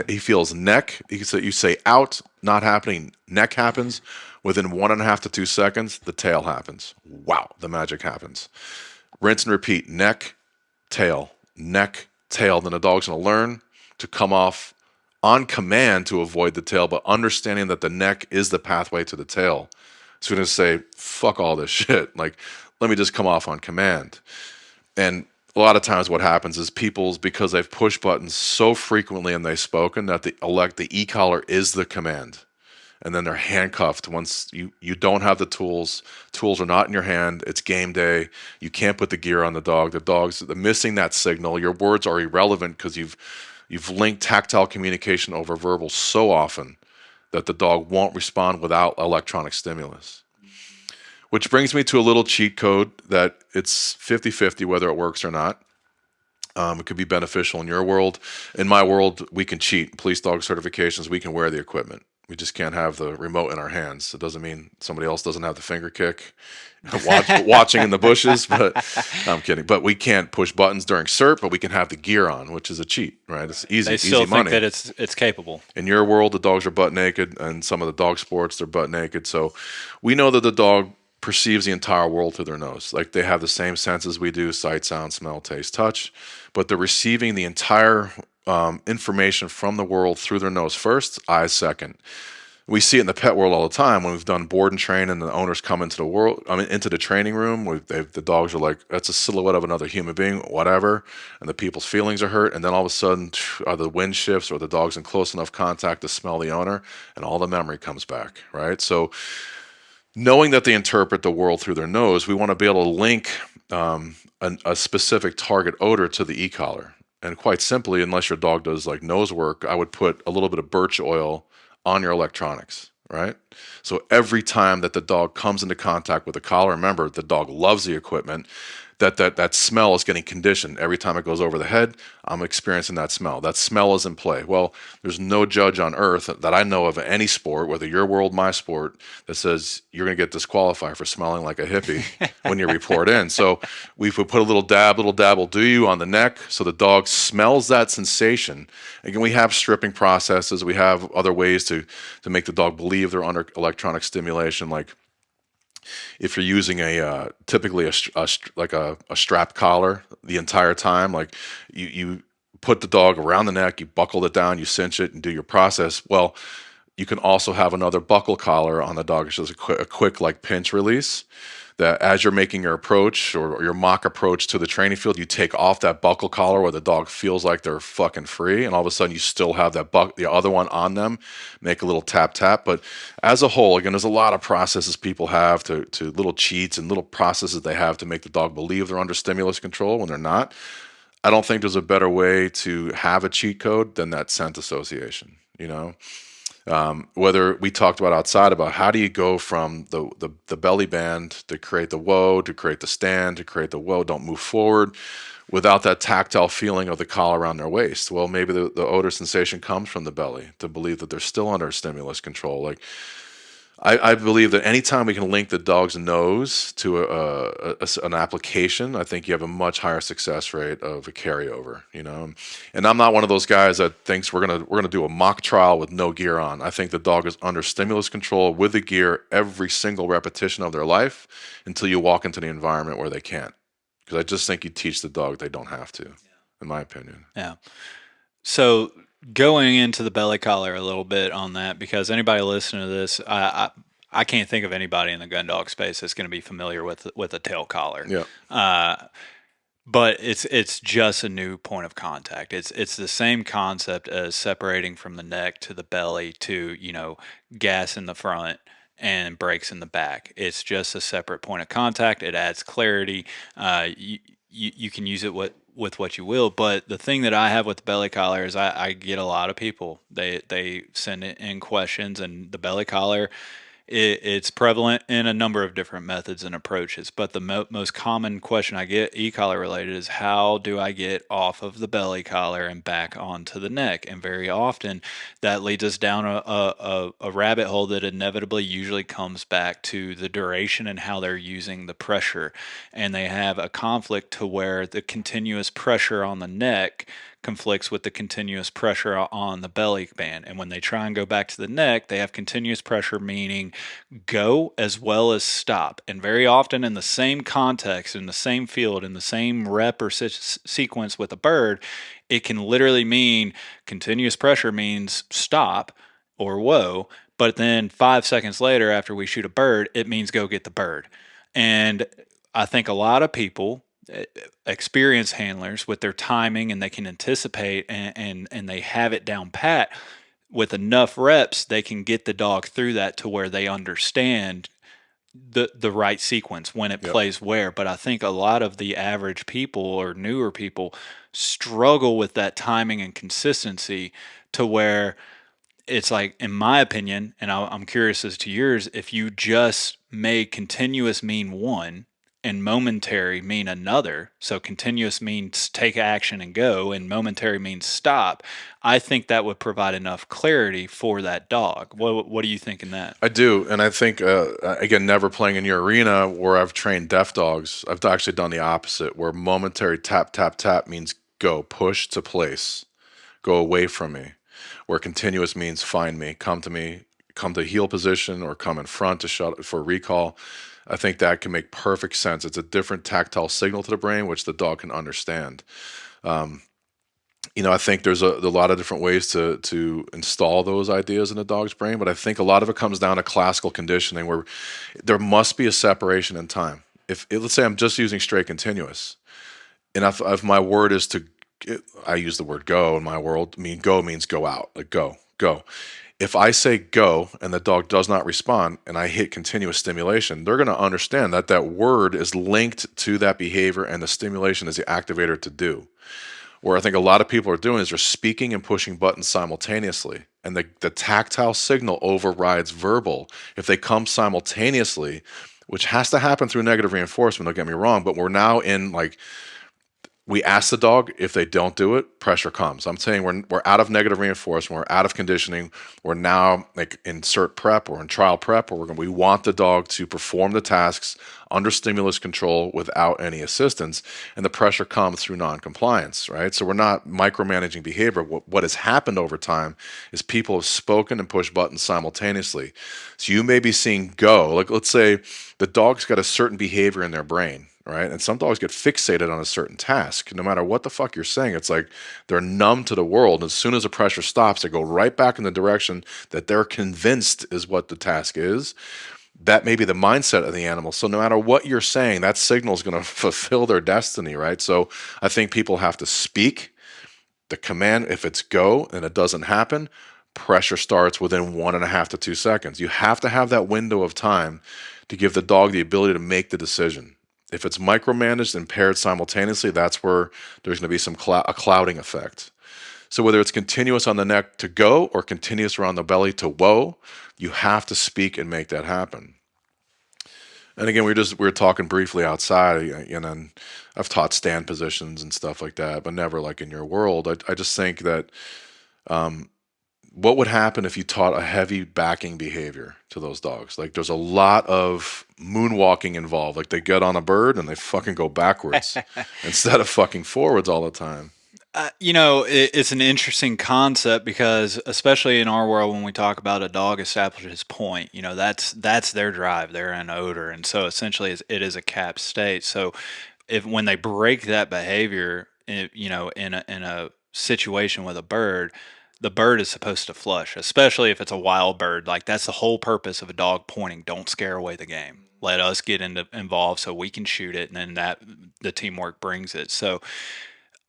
He feels neck. You say out, not happening. Neck happens. Within 1.5 to 2 seconds, the tail happens. Wow, the magic happens. Rinse and repeat. Neck, tail, neck, tail. Then the dog's going to learn to come off on command to avoid the tail, but understanding that the neck is the pathway to the tail. So we're going to say, fuck all this shit. Like, let me just come off on command. And a lot of times what happens is because they've pushed buttons so frequently and they've spoken, that the e-collar is the command. And then they're handcuffed once you don't have the tools. Tools are not in your hand. It's game day. You can't put the gear on the dog. The dog's missing that signal. Your words are irrelevant because you've linked tactile communication over verbal so often that the dog won't respond without electronic stimulus. Which brings me to a little cheat code that it's 50-50 whether it works or not. It could be beneficial in your world. In my world, we can cheat. Police dog certifications, we can wear the equipment. We just can't have the remote in our hands. It doesn't mean somebody else doesn't have the finger kick, watching in the bushes. But no, I'm kidding. But we can't push buttons during cert, but we can have the gear on, which is a cheat, right? It's easy.
They still
easy
think
money.
that it's capable.
In your world, the dogs are butt naked, and some of the dog sports, they're butt naked. So we know that the dog perceives the entire world through their nose. Like they have the same senses we do: sight, sound, smell, taste, touch. But they're receiving the entire information from the world through their nose first, eyes second. We see it in the pet world all the time when we've done board and train, and the owners come into into the training room. The dogs are like, that's a silhouette of another human being, whatever, and the people's feelings are hurt. And then all of a sudden, the wind shifts, or the dog's in close enough contact to smell the owner, and all the memory comes back, right? So, knowing that they interpret the world through their nose, we want to be able to link a specific target odor to the e-collar. And quite simply, unless your dog does like nose work, I would put a little bit of birch oil on your electronics, right? So every time that the dog comes into contact with the collar, remember, the dog loves the equipment, that smell is getting conditioned. Every time it goes over the head, I'm experiencing that smell. That smell is in play. Well, there's no judge on earth that I know of any sport, whether your world, my sport, that says you're going to get disqualified for smelling like a hippie when you report in. So we put a little dab will do you on the neck, so the dog smells that sensation. Again, we have stripping processes. We have other ways to make the dog believe they're under electronic stimulation, like if you're using typically a strap collar the entire time, like you put the dog around the neck, you buckle it down, you cinch it, and do your process. Well, you can also have another buckle collar on the dog. It's just a quick like pinch release. That as you're making your approach or your mock approach to the training field, you take off that buckle collar where the dog feels like they're fucking free, and all of a sudden you still have the other one on them, make a little tap tap. But as a whole, again, there's a lot of processes people have to little cheats and little processes they have to make the dog believe they're under stimulus control when they're not. I don't think there's a better way to have a cheat code than that scent association, you know? Whether we talked about outside about how do you go from the belly band to create the whoa, to create the stand, to create the whoa, don't move forward, without that tactile feeling of the collar around their waist. Well, maybe the odor sensation comes from the belly to believe that they're still under stimulus control. Like I believe that anytime we can link the dog's nose to an application, I think you have a much higher success rate of a carryover. And I'm not one of those guys that thinks we're gonna do a mock trial with no gear on. I think the dog is under stimulus control with the gear every single repetition of their life until you walk into the environment where they can't. Because I just think you teach the dog they don't have to, in my opinion.
Yeah. So going into the belly collar a little bit on that, because anybody listening to this, I can't think of anybody in the gun dog space that's going to be familiar with a tail collar.
Yeah.
But it's just a new point of contact. It's the same concept as separating from the neck to the belly to, gas in the front and brakes in the back. It's just a separate point of contact. It adds clarity. You can use it with what you will. But the thing that I have with the belly collar is I get a lot of people. They send in questions, and the belly collar, it's prevalent in a number of different methods and approaches, but the most common question I get e-collar related is how do I get off of the belly collar and back onto the neck? And very often that leads us down a rabbit hole that inevitably usually comes back to the duration and how they're using the pressure. And they have a conflict to where the continuous pressure on the neck conflicts with the continuous pressure on the belly band. And when they try and go back to the neck, they have continuous pressure, meaning go as well as stop. And very often, in the same context, in the same field, in the same rep or sequence with a bird, it can literally mean continuous pressure means stop or whoa. But then 5 seconds later, after we shoot a bird, it means go get the bird. And I think a lot of people, experienced handlers with their timing, and they can anticipate and they have it down pat with enough reps, they can get the dog through that to where they understand the right sequence when it
Yep.
plays where. But I think a lot of the average people or newer people struggle with that timing and consistency to where it's like, in my opinion, and I'm curious as to yours, if you just made continuous mean one and momentary mean another, so continuous means take action and go, and momentary means stop, I think that would provide enough clarity for that dog. What do you think in that?
I do, and I think again, never playing in your arena where I've trained deaf dogs, I've actually done the opposite, where momentary tap tap tap means go, push to place, go away from me, where continuous means find me, come to heel position, or come in front to shut for recall. I think that can make perfect sense. It's a different tactile signal to the brain, which the dog can understand. I think there's a lot of different ways to install those ideas in a dog's brain, but I think a lot of it comes down to classical conditioning, where there must be a separation in time. If let's say I'm just using straight continuous, and if my word is to, I use the word go in my world. Go means go out, like go, go. If I say go and the dog does not respond and I hit continuous stimulation, they're going to understand that that word is linked to that behavior and the stimulation is the activator to do. Where I think a lot of people are doing is they're speaking and pushing buttons simultaneously. And the tactile signal overrides verbal if they come simultaneously, which has to happen through negative reinforcement, don't get me wrong, but we're now in like, we ask the dog, if they don't do it, pressure comes. I'm saying we're out of negative reinforcement, we're out of conditioning, we're now like in cert prep or in trial prep, where we want the dog to perform the tasks under stimulus control without any assistance, and the pressure comes through non-compliance, right? So we're not micromanaging behavior. What has happened over time is people have spoken and pushed buttons simultaneously. So you may be seeing go, like let's say the dog's got a certain behavior in their brain, right? And some dogs get fixated on a certain task. No matter what the fuck you're saying, it's like they're numb to the world. As soon as the pressure stops, they go right back in the direction that they're convinced is what the task is. That may be the mindset of the animal. So no matter what you're saying, that signal is going to fulfill their destiny, right? So I think people have to speak the command. If it's go and it doesn't happen, pressure starts within 1.5 to 2 seconds. You have to have that window of time to give the dog the ability to make the decision. If it's micromanaged and paired simultaneously, that's where there's going to be a clouding effect. So whether it's continuous on the neck to go or continuous around the belly to whoa, you have to speak and make that happen. And again, we were talking briefly outside, and I've taught stand positions and stuff like that, but never like in your world. I just think that what would happen if you taught a heavy backing behavior to those dogs? Like there's a lot of moonwalking involved. Like they get on a bird and they fucking go backwards instead of fucking forwards all the time.
It's an interesting concept because, especially in our world, when we talk about a dog establishes point, that's their drive. They're an odor, and so essentially, it is a capped state. So, if when they break that behavior, in a situation with a bird, the bird is supposed to flush, especially if it's a wild bird. Like that's the whole purpose of a dog pointing. Don't scare away the game. Let us get involved so we can shoot it, and then that the teamwork brings it. So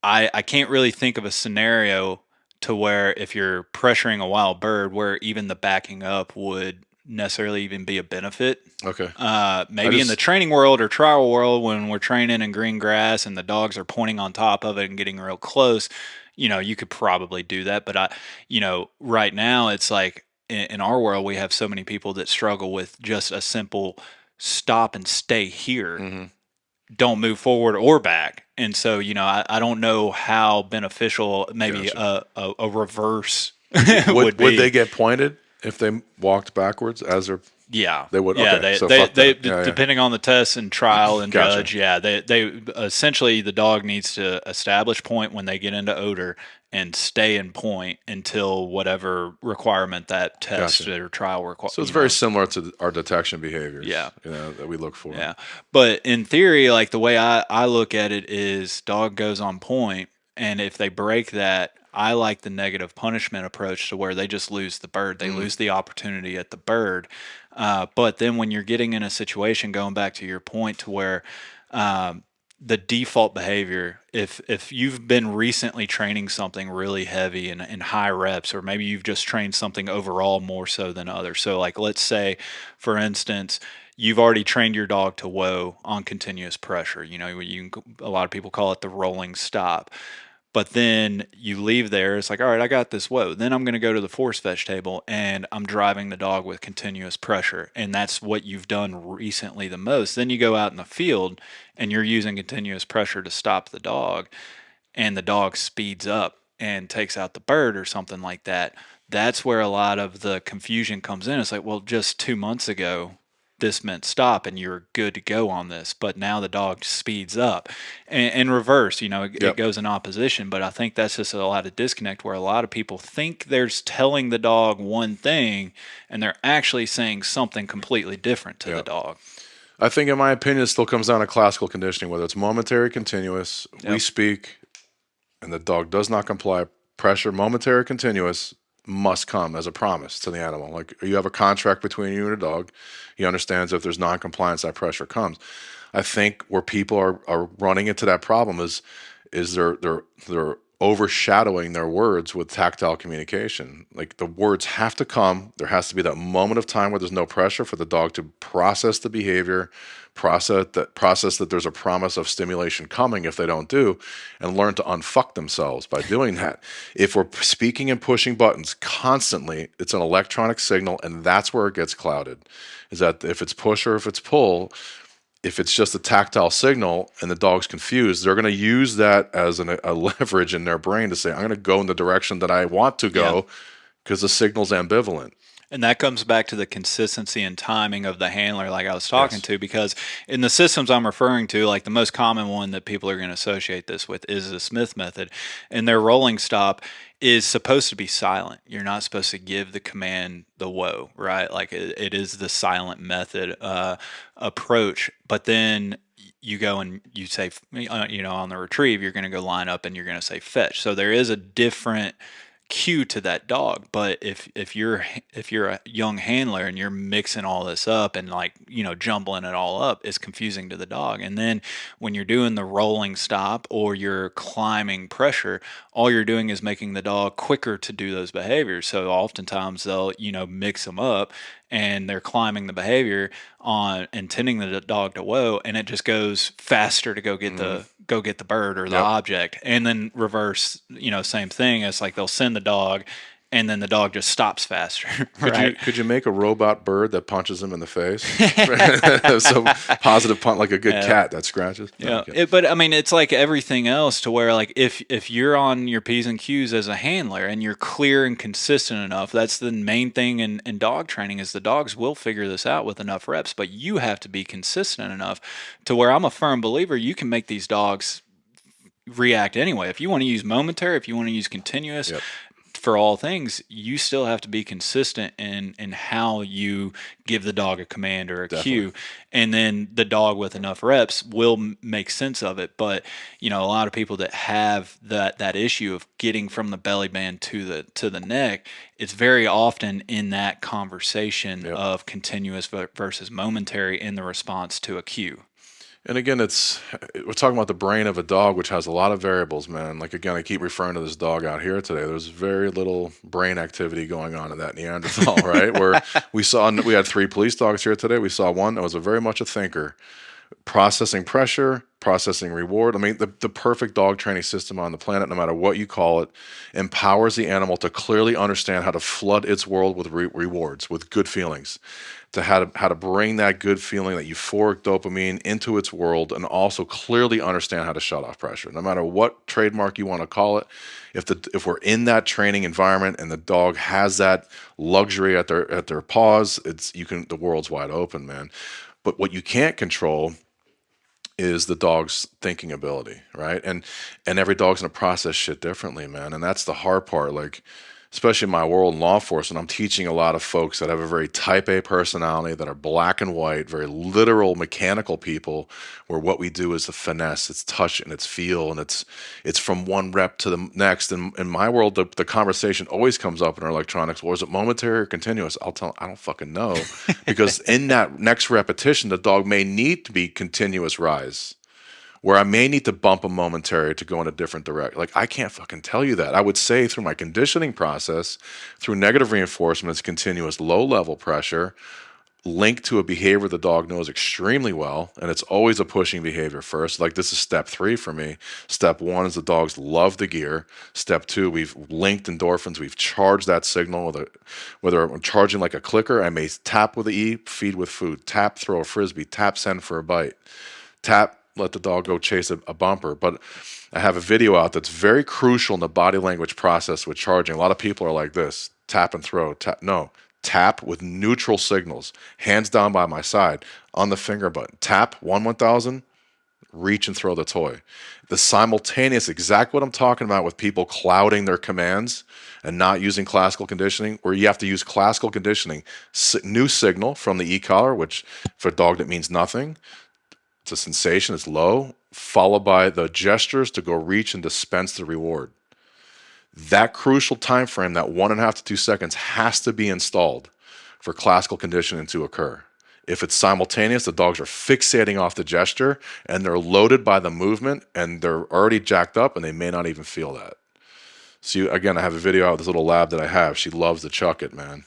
I can't really think of a scenario to where if you're pressuring a wild bird where even the backing up would necessarily even be a benefit.
Okay. I
Maybe in the
just,
training world or trial world when we're training in green grass and the dogs are pointing on top of it and getting real close, you could probably do that. But right now it's like in our world we have so many people that struggle with just a simple stop and stay here,
hmm
don't move forward or back. And so, I don't know how beneficial maybe
Gotcha.
a reverse would
Would they
be.
get pointed if they walked backwards as they're,
Yeah.
they would?
Yeah,
Okay.
they,
So
they,
fuck
they,
that.
d-
Yeah. Yeah.
depending on the test and trial and
Gotcha.
judge, yeah, they essentially the dog needs to establish point when they get into odor and stay in point until whatever requirement that test
Gotcha.
or trial require,
So it's very similar to our detection behaviors,
yeah.
that we look for.
Yeah. But in theory, like the way I look at it is dog goes on point, and if they break that, I like the negative punishment approach to where they just lose the bird. They
Mm,
lose the opportunity at the bird. But then when you're getting in a situation, going back to your point, to where the default behavior, if you've been recently training something really heavy and in high reps, or maybe you've just trained something overall more so than others. So like let's say, for instance, you've already trained your dog to whoa on continuous pressure. A lot of people call it the rolling stop. But then you leave there, it's like, all right, I got this whoa. Then I'm going to go to the force fetch table and I'm driving the dog with continuous pressure. And that's what you've done recently the most. Then you go out in the field and you're using continuous pressure to stop the dog, and the dog speeds up and takes out the bird or something like that. That's where a lot of the confusion comes in. It's like, well, just 2 months ago, this meant stop and you're good to go on this, but now the dog speeds up. And in reverse, it
yep.
goes in opposition. But I think that's just a lot of disconnect where a lot of people think they're telling the dog one thing and they're actually saying something completely different to the
Yep.
dog.
I think, in my opinion, it still comes down to classical conditioning, whether it's momentary, continuous. We
Yep.
speak, and the dog does not comply. Pressure, momentary, continuous, must come as a promise to the animal. Like you have a contract between you and a dog. He understands if there's non-compliance, that pressure comes. I think where people are running into that problem is they're overshadowing their words with tactile communication. Like the words have to come. There has to be that moment of time where there's no pressure for the dog to process the behavior, process that there's a promise of stimulation coming if they don't do, and learn to unfuck themselves by doing that. If we're speaking and pushing buttons constantly, it's an electronic signal, and that's where it gets clouded. Is that if it's push or if it's pull, if it's just a tactile signal and the dog's confused, they're going to use that as a leverage in their brain to say, I'm going to go in the direction that I want to
Yeah.
go because the signal's ambivalent.
And that comes back to the consistency and timing of the handler, like I was talking
Yes.
to, because in the systems I'm referring to, like the most common one that people are going to associate this with is the Smith method. And their rolling stop is supposed to be silent. You're not supposed to give the command the whoa, right? Like it is the silent method approach. But then you go and you say, on the retrieve, you're going to go line up and you're going to say fetch. So there is a different cue to that dog. But if you're a young handler and you're mixing all this up and like jumbling it all up, it's confusing to the dog. And then when you're doing the rolling stop or you're climbing pressure, all you're doing is making the dog quicker to do those behaviors. So oftentimes they'll mix them up and they're climbing the behavior on intending the dog to whoa, and it just goes faster to go get the bird or the
Yep.
object. And then reverse, same thing. It's like they'll send the dog and then the dog just stops faster,
Could you
right?
could you make a robot bird that punches him in the face? So positive punch, like a good
Yeah.
cat that scratches. No,
Yeah,
okay.
but I mean, it's like everything else to where like if you're on your P's and Q's as a handler and you're clear and consistent enough, that's the main thing in dog training is the dogs will figure this out with enough reps, but you have to be consistent enough to where I'm a firm believer you can make these dogs react anyway. If you want to use momentary, if you want to use continuous,
Yep,
for all things, you still have to be consistent in how you give the dog a command or a
definitely.
cue, and then the dog with enough reps will make sense of it. But a lot of people that have that issue of getting from the belly band to the neck, it's very often in that conversation
Yep.
of continuous versus momentary in the response to a cue.
And again, we're talking about the brain of a dog, which has a lot of variables, man. Like again, I keep referring to this dog out here today. There's very little brain activity going on in that Neanderthal, right? Where we had three police dogs here today. We saw one that was very much a thinker, processing pressure, processing reward. I mean, the perfect dog training system on the planet, no matter what you call it, empowers the animal to clearly understand how to flood its world with rewards, with good feelings, to how to bring that good feeling, that euphoric dopamine into its world, and also clearly understand how to shut off pressure. No matter what trademark you want to call it, if we're in that training environment and the dog has that luxury at their paws, the world's wide open, man. But what you can't control is the dog's thinking ability, right? And every dog's gonna process shit differently, man. And that's the hard part. Like, especially in my world in law enforcement, I'm teaching a lot of folks that have a very type A personality, that are black and white, very literal, mechanical people, where what we do is the finesse, it's touch and it's feel, and it's from one rep to the next. And in my world, the conversation always comes up in our electronics. Well, is it momentary or continuous? I don't fucking know, because in that next repetition, the dog may need to be continuous rise, where I may need to bump a momentary to go in a different direction. Like, I can't fucking tell you that. I would say through my conditioning process, through negative reinforcements, continuous low level pressure, linked to a behavior the dog knows extremely well, and it's always a pushing behavior first. Like, this is step 3 for me. Step 1 is the dogs love the gear. Step 2, we've linked endorphins. We've charged that signal whether I'm charging like a clicker, I may tap with the E, feed with food, tap, throw a frisbee, tap, send for a bite, tap, let the dog go chase a bumper. But I have a video out that's very crucial in the body language process with charging. A lot of people are like this: tap and throw, tap. No, tap with neutral signals, hands down by my side, on the finger button. Tap, 1/1000, reach and throw the toy. The simultaneous, exact what I'm talking about with people clouding their commands and not using classical conditioning, where you have to use classical conditioning. New signal from the e-collar, which for a dog that means nothing. It's a sensation, it's low, followed by the gestures to go reach and dispense the reward. That crucial time frame, that 1.5 to 2 seconds, has to be installed for classical conditioning to occur. If it's simultaneous, the dogs are fixating off the gesture and they're loaded by the movement and they're already jacked up and they may not even feel that. So again, I have a video out of this little lab that I have. She loves the chuck it, man.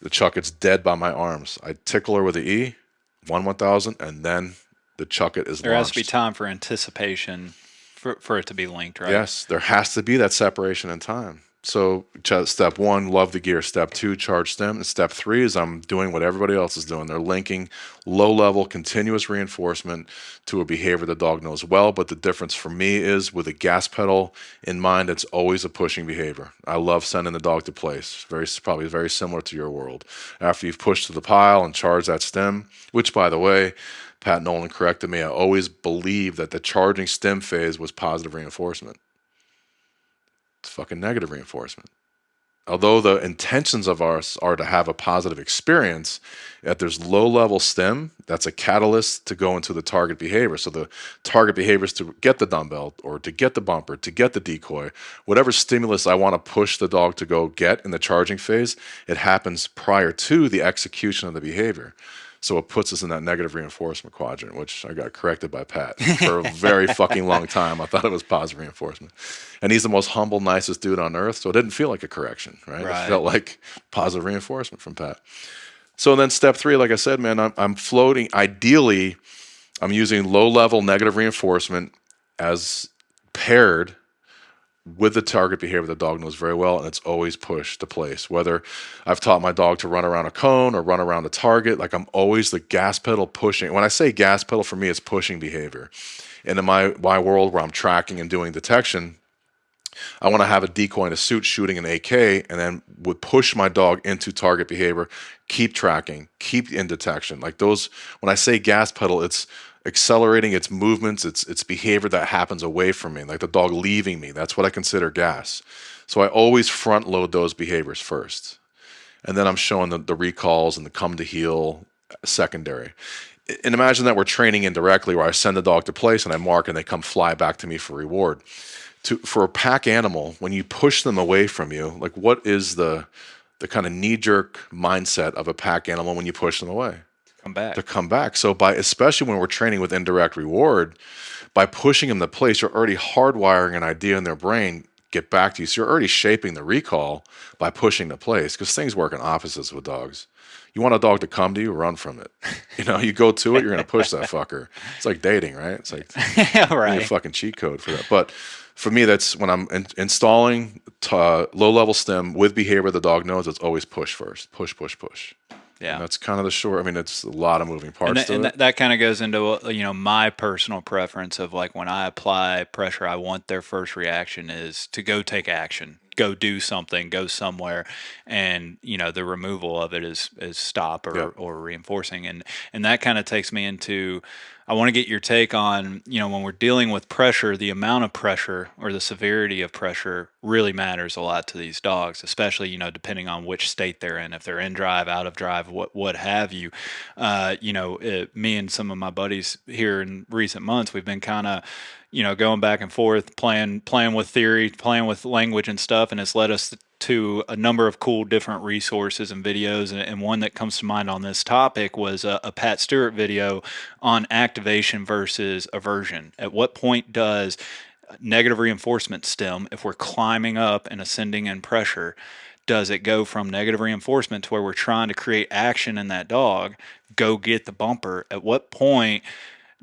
The chuck it's dead by my arms. I tickle her with the E, 1/1000, and then the chuck it is
There has to be
launched.
time for anticipation for it to be linked, right?
Yes, there has to be that separation in time. So step 1, love the gear. Step 2, charge stem. And step 3 is I'm doing what everybody else is doing. They're linking low level continuous reinforcement to a behavior the dog knows well. But the difference for me is, with a gas pedal in mind, it's always a pushing behavior. I love sending the dog to place. Probably very similar to your world. After you've pushed to the pile and charged that stem, which, by the way, Pat Nolan corrected me, I always believed that the charging stem phase was positive reinforcement. It's fucking negative reinforcement. Although the intentions of ours are to have a positive experience, if there's low level stim, that's a catalyst to go into the target behavior. So the target behavior is to get the dumbbell or to get the bumper, to get the decoy, whatever stimulus I want to push the dog to go get in the charging phase, it happens prior to the execution of the behavior. So it puts us in that negative reinforcement quadrant, which I got corrected by Pat for a very fucking long time. I thought it was positive reinforcement. And he's the most humble, nicest dude on earth, so it didn't feel like a correction, right? It
Right.
felt like positive reinforcement from Pat. So then step 3, like I said, man, I'm floating. Ideally, I'm using low-level negative reinforcement as paired with the target behavior the dog knows very well, and it's always push to place. Whether I've taught my dog to run around a cone or run around a target, like I'm always the gas pedal pushing. When I say gas pedal, for me, it's pushing behavior. And in my world where I'm tracking and doing detection, I want to have a decoy in a suit shooting an AK, and then would push my dog into target behavior, keep tracking, keep in detection. Like those, when I say gas pedal, it's accelerating its movements, its behavior that happens away from me, like the dog leaving me. That's what I consider gas. So I always front load those behaviors first. And then I'm showing the recalls and the come to heel secondary. And imagine that we're training indirectly where I send the dog to place and I mark and they come fly back to me for reward. For a pack animal, when you push them away from you, like what is the kind of knee-jerk mindset of a pack animal when you push them away?
Come back.
To come back. So by, especially when we're training with indirect reward, by pushing them to place, you're already hardwiring an idea in their brain, get back to you. So you're already shaping the recall by pushing the place, because things work in opposites with dogs. You want a dog to come to you, run from it. You go to it, you're going to push that fucker. It's like dating, right? It's like
Yeah,
you need a
right.
fucking cheat code for that. But for me, that's when I'm installing low-level stim with behavior the dog knows. It's always push first, push, push, push. And
Yeah.
that's kind of the short. I mean, it's a lot of moving
And
parts
that,
to
and
it.
that kind of goes into my personal preference of like when I apply pressure, I want their first reaction is to go take action, go do something, go somewhere, and the removal of it is stop
Yeah,
or reinforcing, and that kind of takes me into. I want to get your take on, when we're dealing with pressure, the amount of pressure or the severity of pressure really matters a lot to these dogs, especially, depending on which state they're in, if they're in drive, out of drive, what have you. Me and some of my buddies here in recent months, we've been kind of, going back and forth, playing with theory, playing with language and stuff, and it's led us to a number of cool different resources and videos. And one that comes to mind on this topic was a Pat Stewart video on activation versus aversion. At what point does negative reinforcement stem, if we're climbing up and ascending in pressure, does it go from negative reinforcement to where we're trying to create action in that dog, go get the bumper? At what point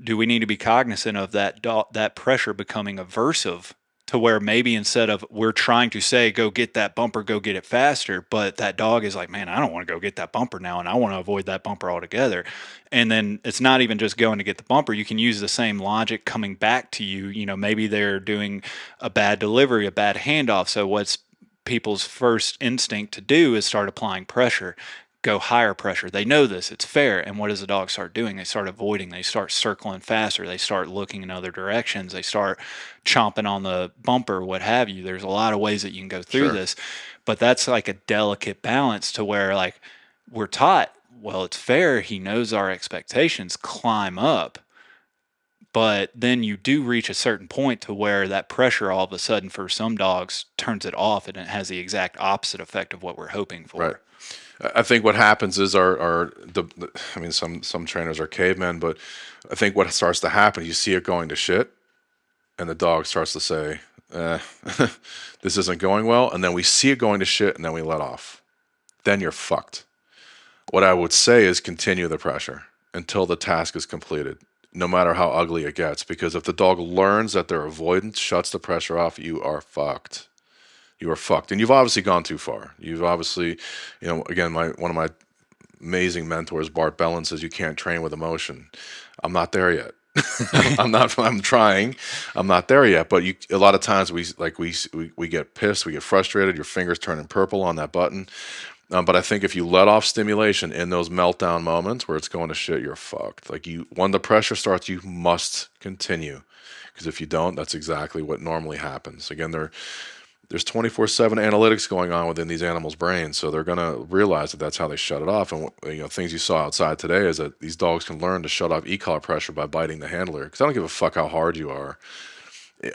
do we need to be cognizant of that pressure becoming aversive to where maybe instead of we're trying to say go get that bumper, go get it faster, but that dog is like, man, I don't want to go get that bumper now, and I want to avoid that bumper altogether. And then it's not even just going to get the bumper. You can use the same logic coming back to you. Maybe they're doing a bad delivery, a bad handoff. So what's people's first instinct to do is start applying pressure, go higher pressure. They know this, it's fair. And what does the dog start doing? They start avoiding, they start circling faster, they start looking in other directions, they start chomping on the bumper, what have you. There's a lot of ways that you can go through
sure.
this, but that's like a delicate balance to where, like, we're taught, well, it's fair. He knows our expectations, climb up. But then you do reach a certain point to where that pressure all of a sudden for some dogs turns it off, and it has the exact opposite effect of what we're hoping
Right.
for.
I think what happens is I mean, some trainers are cavemen, but I think what starts to happen, you see it going to shit, and the dog starts to say, eh, this isn't going well. And then we see it going to shit, and then we let off. Then you're fucked. What I would say is continue the pressure until the task is completed, no matter how ugly it gets. Because if the dog learns that their avoidance shuts the pressure off, you are fucked. You are fucked. And you've obviously gone too far. You've obviously, again, one of my amazing mentors, Bart Bellin, says you can't train with emotion. I'm not there yet. I'm not. I'm trying. I'm not there yet. But a lot of times we get pissed. We get frustrated. Your fingers turning purple on that button. But I think if you let off stimulation in those meltdown moments where it's going to shit, you're fucked. Like when the pressure starts, you must continue, because if you don't, that's exactly what normally happens. Again, there's 24/7 analytics going on within these animals' brains, so they're gonna realize that that's how they shut it off. And things you saw outside today is that these dogs can learn to shut off e-collar pressure by biting the handler. Because I don't give a fuck how hard you are.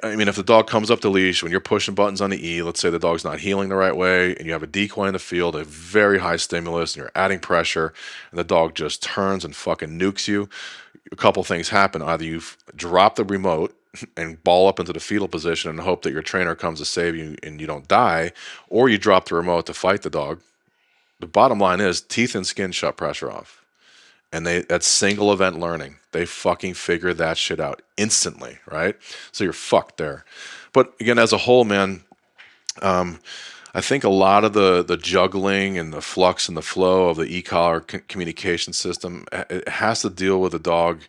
I mean, if the dog comes up the leash when you're pushing buttons on the E, let's say the dog's not healing the right way, and you have a decoy in the field, a very high stimulus, and you're adding pressure, and the dog just turns and fucking nukes you, a couple things happen. Either you drop the remote and ball up into the fetal position and hope that your trainer comes to save you and you don't die, or you drop the remote to fight the dog. The bottom line is teeth and skin shut pressure off. And that's single event learning. They fucking figure that shit out instantly, right? So you're fucked there. but again, as a whole, man, um, I think a lot of the juggling and the flux and the flow of the e-collar communication system, it has to deal with the dog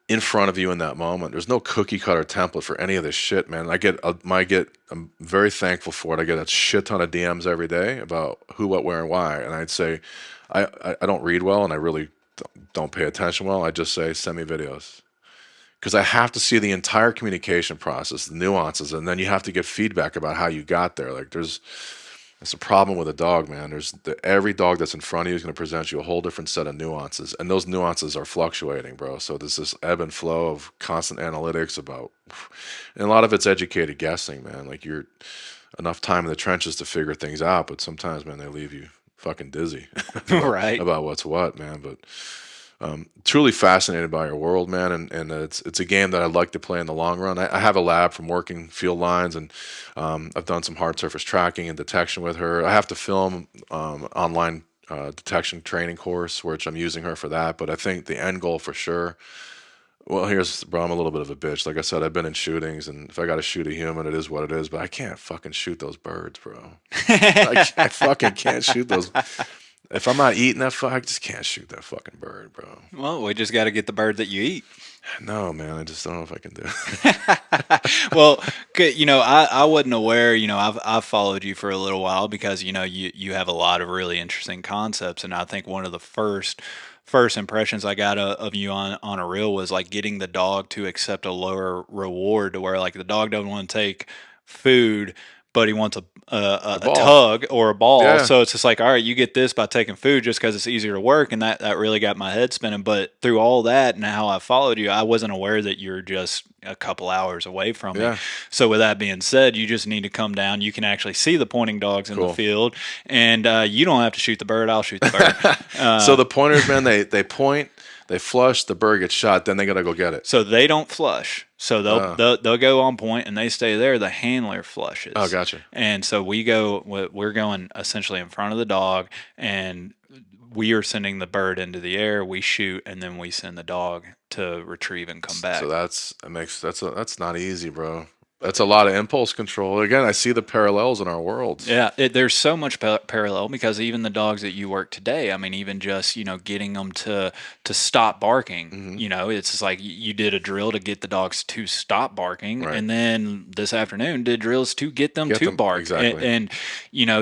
in front of you in that moment. There's no cookie cutter template for any of this shit, man. I'm very thankful for it. I get a shit ton of DMs every day about who, what, where, and why. And I'd say, I don't read well, and I really don't pay attention well. I just say, send me videos. Because I have to see the entire communication process, the nuances, and then you have to get feedback about how you got there. Like that's a problem with a dog, man. Every dog that's in front of you is going to present you a whole different set of nuances, and those nuances are fluctuating, bro. So there's this ebb and flow of constant analytics about, and a lot of it's educated guessing, man. Like you're enough time in the trenches to figure things out, but sometimes, man, they leave you fucking dizzy
Right.
about what's what, man. But truly fascinated by your world, man, and it's a game that I'd like to play in the long run. I have a lab from working field lines, and I've done some hard surface tracking and detection with her. I have to film online detection training course, which I'm using her for that. But I think the end goal for sure. Well, bro, I'm a little bit of a bitch. Like I said, I've been in shootings, and if I got to shoot a human, it is what it is. But I can't fucking shoot those birds, bro. I fucking can't shoot those. If I'm not eating that fuck, I just can't shoot that fucking bird, bro.
Well, we just got to get the bird that you eat.
No, man, I just don't know if I can do
Well, I wasn't aware. I've followed you for a little while because you have a lot of really interesting concepts, and I think one of the first impressions I got of you on a reel was like getting the dog to accept a lower reward, to where like the dog doesn't want to take food, but he wants
a
a
ball.
tug or a ball.
Yeah,
So it's just like, all right, you get this by taking food just because it's easier to work. And that really got my head spinning. But through all that and how I followed you, I wasn't aware that you're just a couple hours away from me.
yeah,
So with that being said, you just need to come down. You can actually see the pointing dogs in the
cool.
field, and you don't have to shoot the bird. I'll shoot the bird.
So the pointers, man, they point, they flush, the bird gets shot, then they gotta go get it.
So they don't flush. So
Uh,
they'll go on point and they stay there. The handler flushes,
gotcha.
and so we're going essentially in front of the dog, and we are sending the bird into the air. We shoot, and then we send the dog to retrieve and come
So
back.
that's not easy, bro. That's a lot of impulse control. Again, I see the parallels in our worlds.
Yeah, there's so much parallel because even the dogs that you work today, I mean, even just getting them to stop barking.
Hmm.
It's just like you did a drill to get the dogs to stop barking,
Right.
and then this afternoon did drills to get them
Get
to
them
bark,
exactly.
and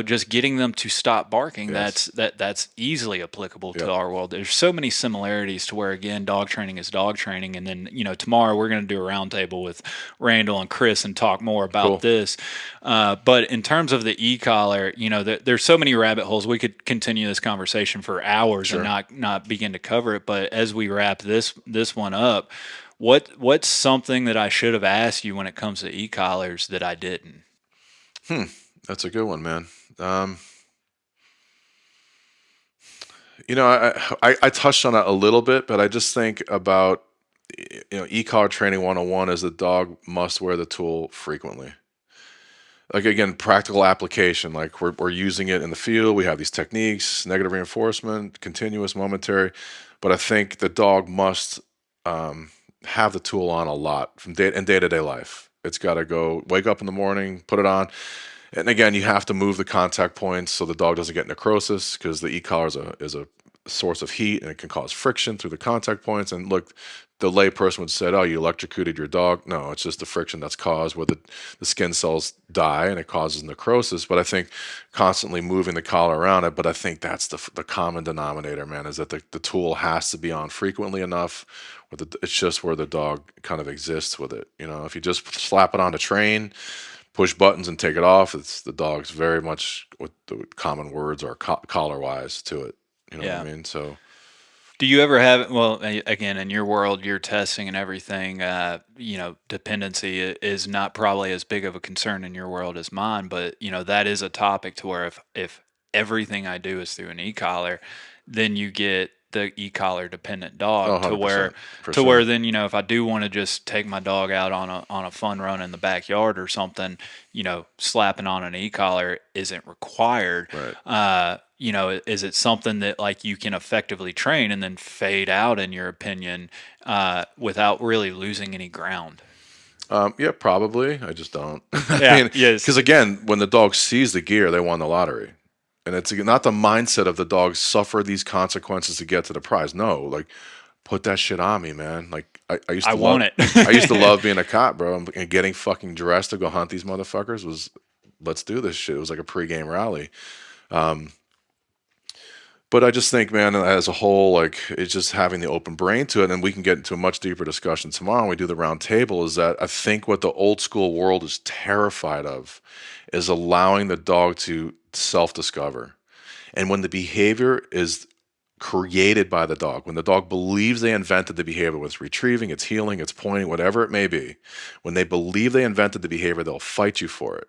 just getting them to stop barking.
Yes.
That's easily applicable to
Yep.
our world. There's so many similarities to where again, dog training is dog training, and then tomorrow we're going to do a roundtable with Randall and Chris and talk more about
Cool.
this. But in terms of the e-collar, there's so many rabbit holes. We could continue this conversation for hours and
Sure.
not begin to cover it. But as we wrap this one up, what's something that I should have asked you when it comes to e-collars that I didn't?
That's a good one, man. Um, I touched on it a little bit, but I just think about e-collar training 101 is the dog must wear the tool frequently. Like again, practical application. Like we're using it in the field. We have these techniques, negative reinforcement, continuous, momentary. But I think the dog must have the tool on a lot from day to day life. It's got to go wake up in the morning, put it on, and again, you have to move the contact points so the dog doesn't get necrosis because the e-collar is a source of heat and it can cause friction through the contact points. And look, the lay person would say, "Oh, you electrocuted your dog." No, it's just the friction that's caused where the skin cells die and it causes necrosis. But I think constantly moving the collar around it. But I think that's the common denominator, man, is that the tool has to be on frequently enough. It's just where the dog kind of exists with it. If you just slap it on a train, push buttons and take it off, it's the dog's very much what the common words are collar wise to it. You know what I
Yeah.
mean? So
Do you ever have, well, again, in your world, your testing and everything, dependency is not probably as big of a concern in your world as mine, but, that is a topic to where if everything I do is through an e-collar, then you get the e-collar dependent
oh,
dog to where
100% for
to where
sure.
then if I do want to just take my dog out on a fun run in the backyard or something, slapping on an e-collar isn't required.
Right.
Is it something that like you can effectively train and then fade out in your opinion without really losing any ground?
Yeah, probably. I just don't. I
Yeah,
mean,
yes.
because again, when the dog sees the gear, they won the lottery. And it's not the mindset of the dog suffer these consequences to get to the prize. No, like put that shit on me, man. Like I used
I
to love,
want
I used to
it.
love being a cop, bro, and getting fucking dressed to go hunt these motherfuckers was, let's do this shit. It was like a pregame rally. But I just think, man, as a whole, like it's just having the open brain to it, and we can get into a much deeper discussion tomorrow when we do the round table. Is that I think what the old school world is terrified of is allowing the dog to self-discover, and when the behavior is created by the dog, when the dog believes they invented the behavior, whether it's retrieving, it's healing, it's pointing, whatever it may be, when they believe they invented the behavior, they'll fight you for it.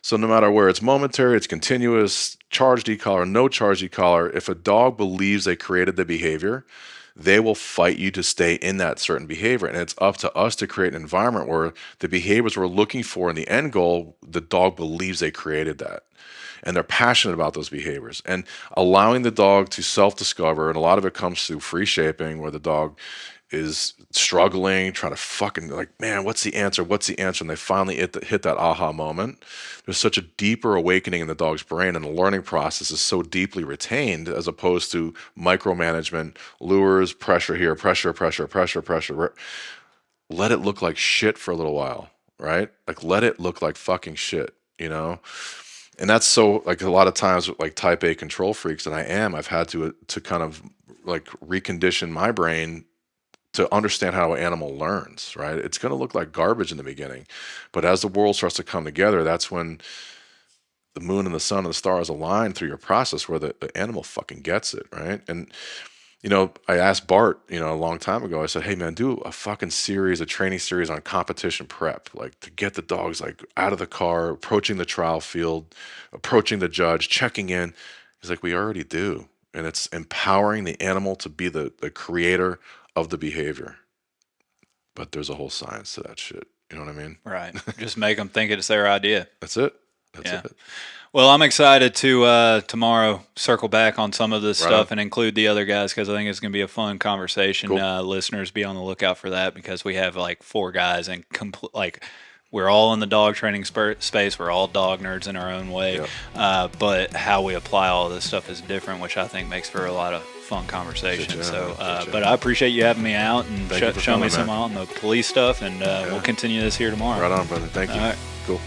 So no matter where it's momentary, it's continuous, charged e-collar, no charged e-collar, if a dog believes they created the behavior, they will fight you to stay in that certain behavior. And it's up to us to create an environment where the behaviors we're looking for in the end goal, the dog believes they created that. And they're passionate about those behaviors. And allowing the dog to self-discover, and a lot of it comes through free shaping, where the dog is struggling, trying to fucking like, man, what's the answer? What's the answer? And they finally hit that aha moment. There's such a deeper awakening in the dog's brain, and the learning process is so deeply retained as opposed to micromanagement, lures, pressure here, pressure, pressure, pressure, pressure. Let it look like shit for a little while, right? Like let it look like fucking shit, you know? And that's so like a lot of times with like type A control freaks, and I've had to kind of like recondition my brain to understand how an animal learns, right? It's going to look like garbage in the beginning, but as the world starts to come together, that's when the moon and the sun and the stars align through your process where the animal fucking gets it, right? And I asked Bart, a long time ago, I said, hey man, do a fucking series, a training series on competition prep, like to get the dogs like out of the car, approaching the trial field, approaching the judge, checking in. He's like, we already do. And it's empowering the animal to be the creator of the behavior. But there's a whole science to that shit. You know what I mean?
Right. Just make them think it's their idea.
That's it. That's
Yeah.
it.
Well, I'm excited to tomorrow circle back on some of this
Right on.
stuff and include the other guys because I think it's going to be a fun conversation.
Cool.
Listeners, be on the lookout for that because we have like four guys and like we're all in the dog training space. We're all dog nerds in our own way,
Yep.
but how we apply all of this stuff is different, which I think makes for a lot of fun conversation.
Shit,
So,
yeah. Shit,
but I appreciate you having me out and
Thank you for
show me
coming,
some
man.
on the police stuff, and we'll continue this here tomorrow.
Right on, brother. Thank you.
All right.
Cool.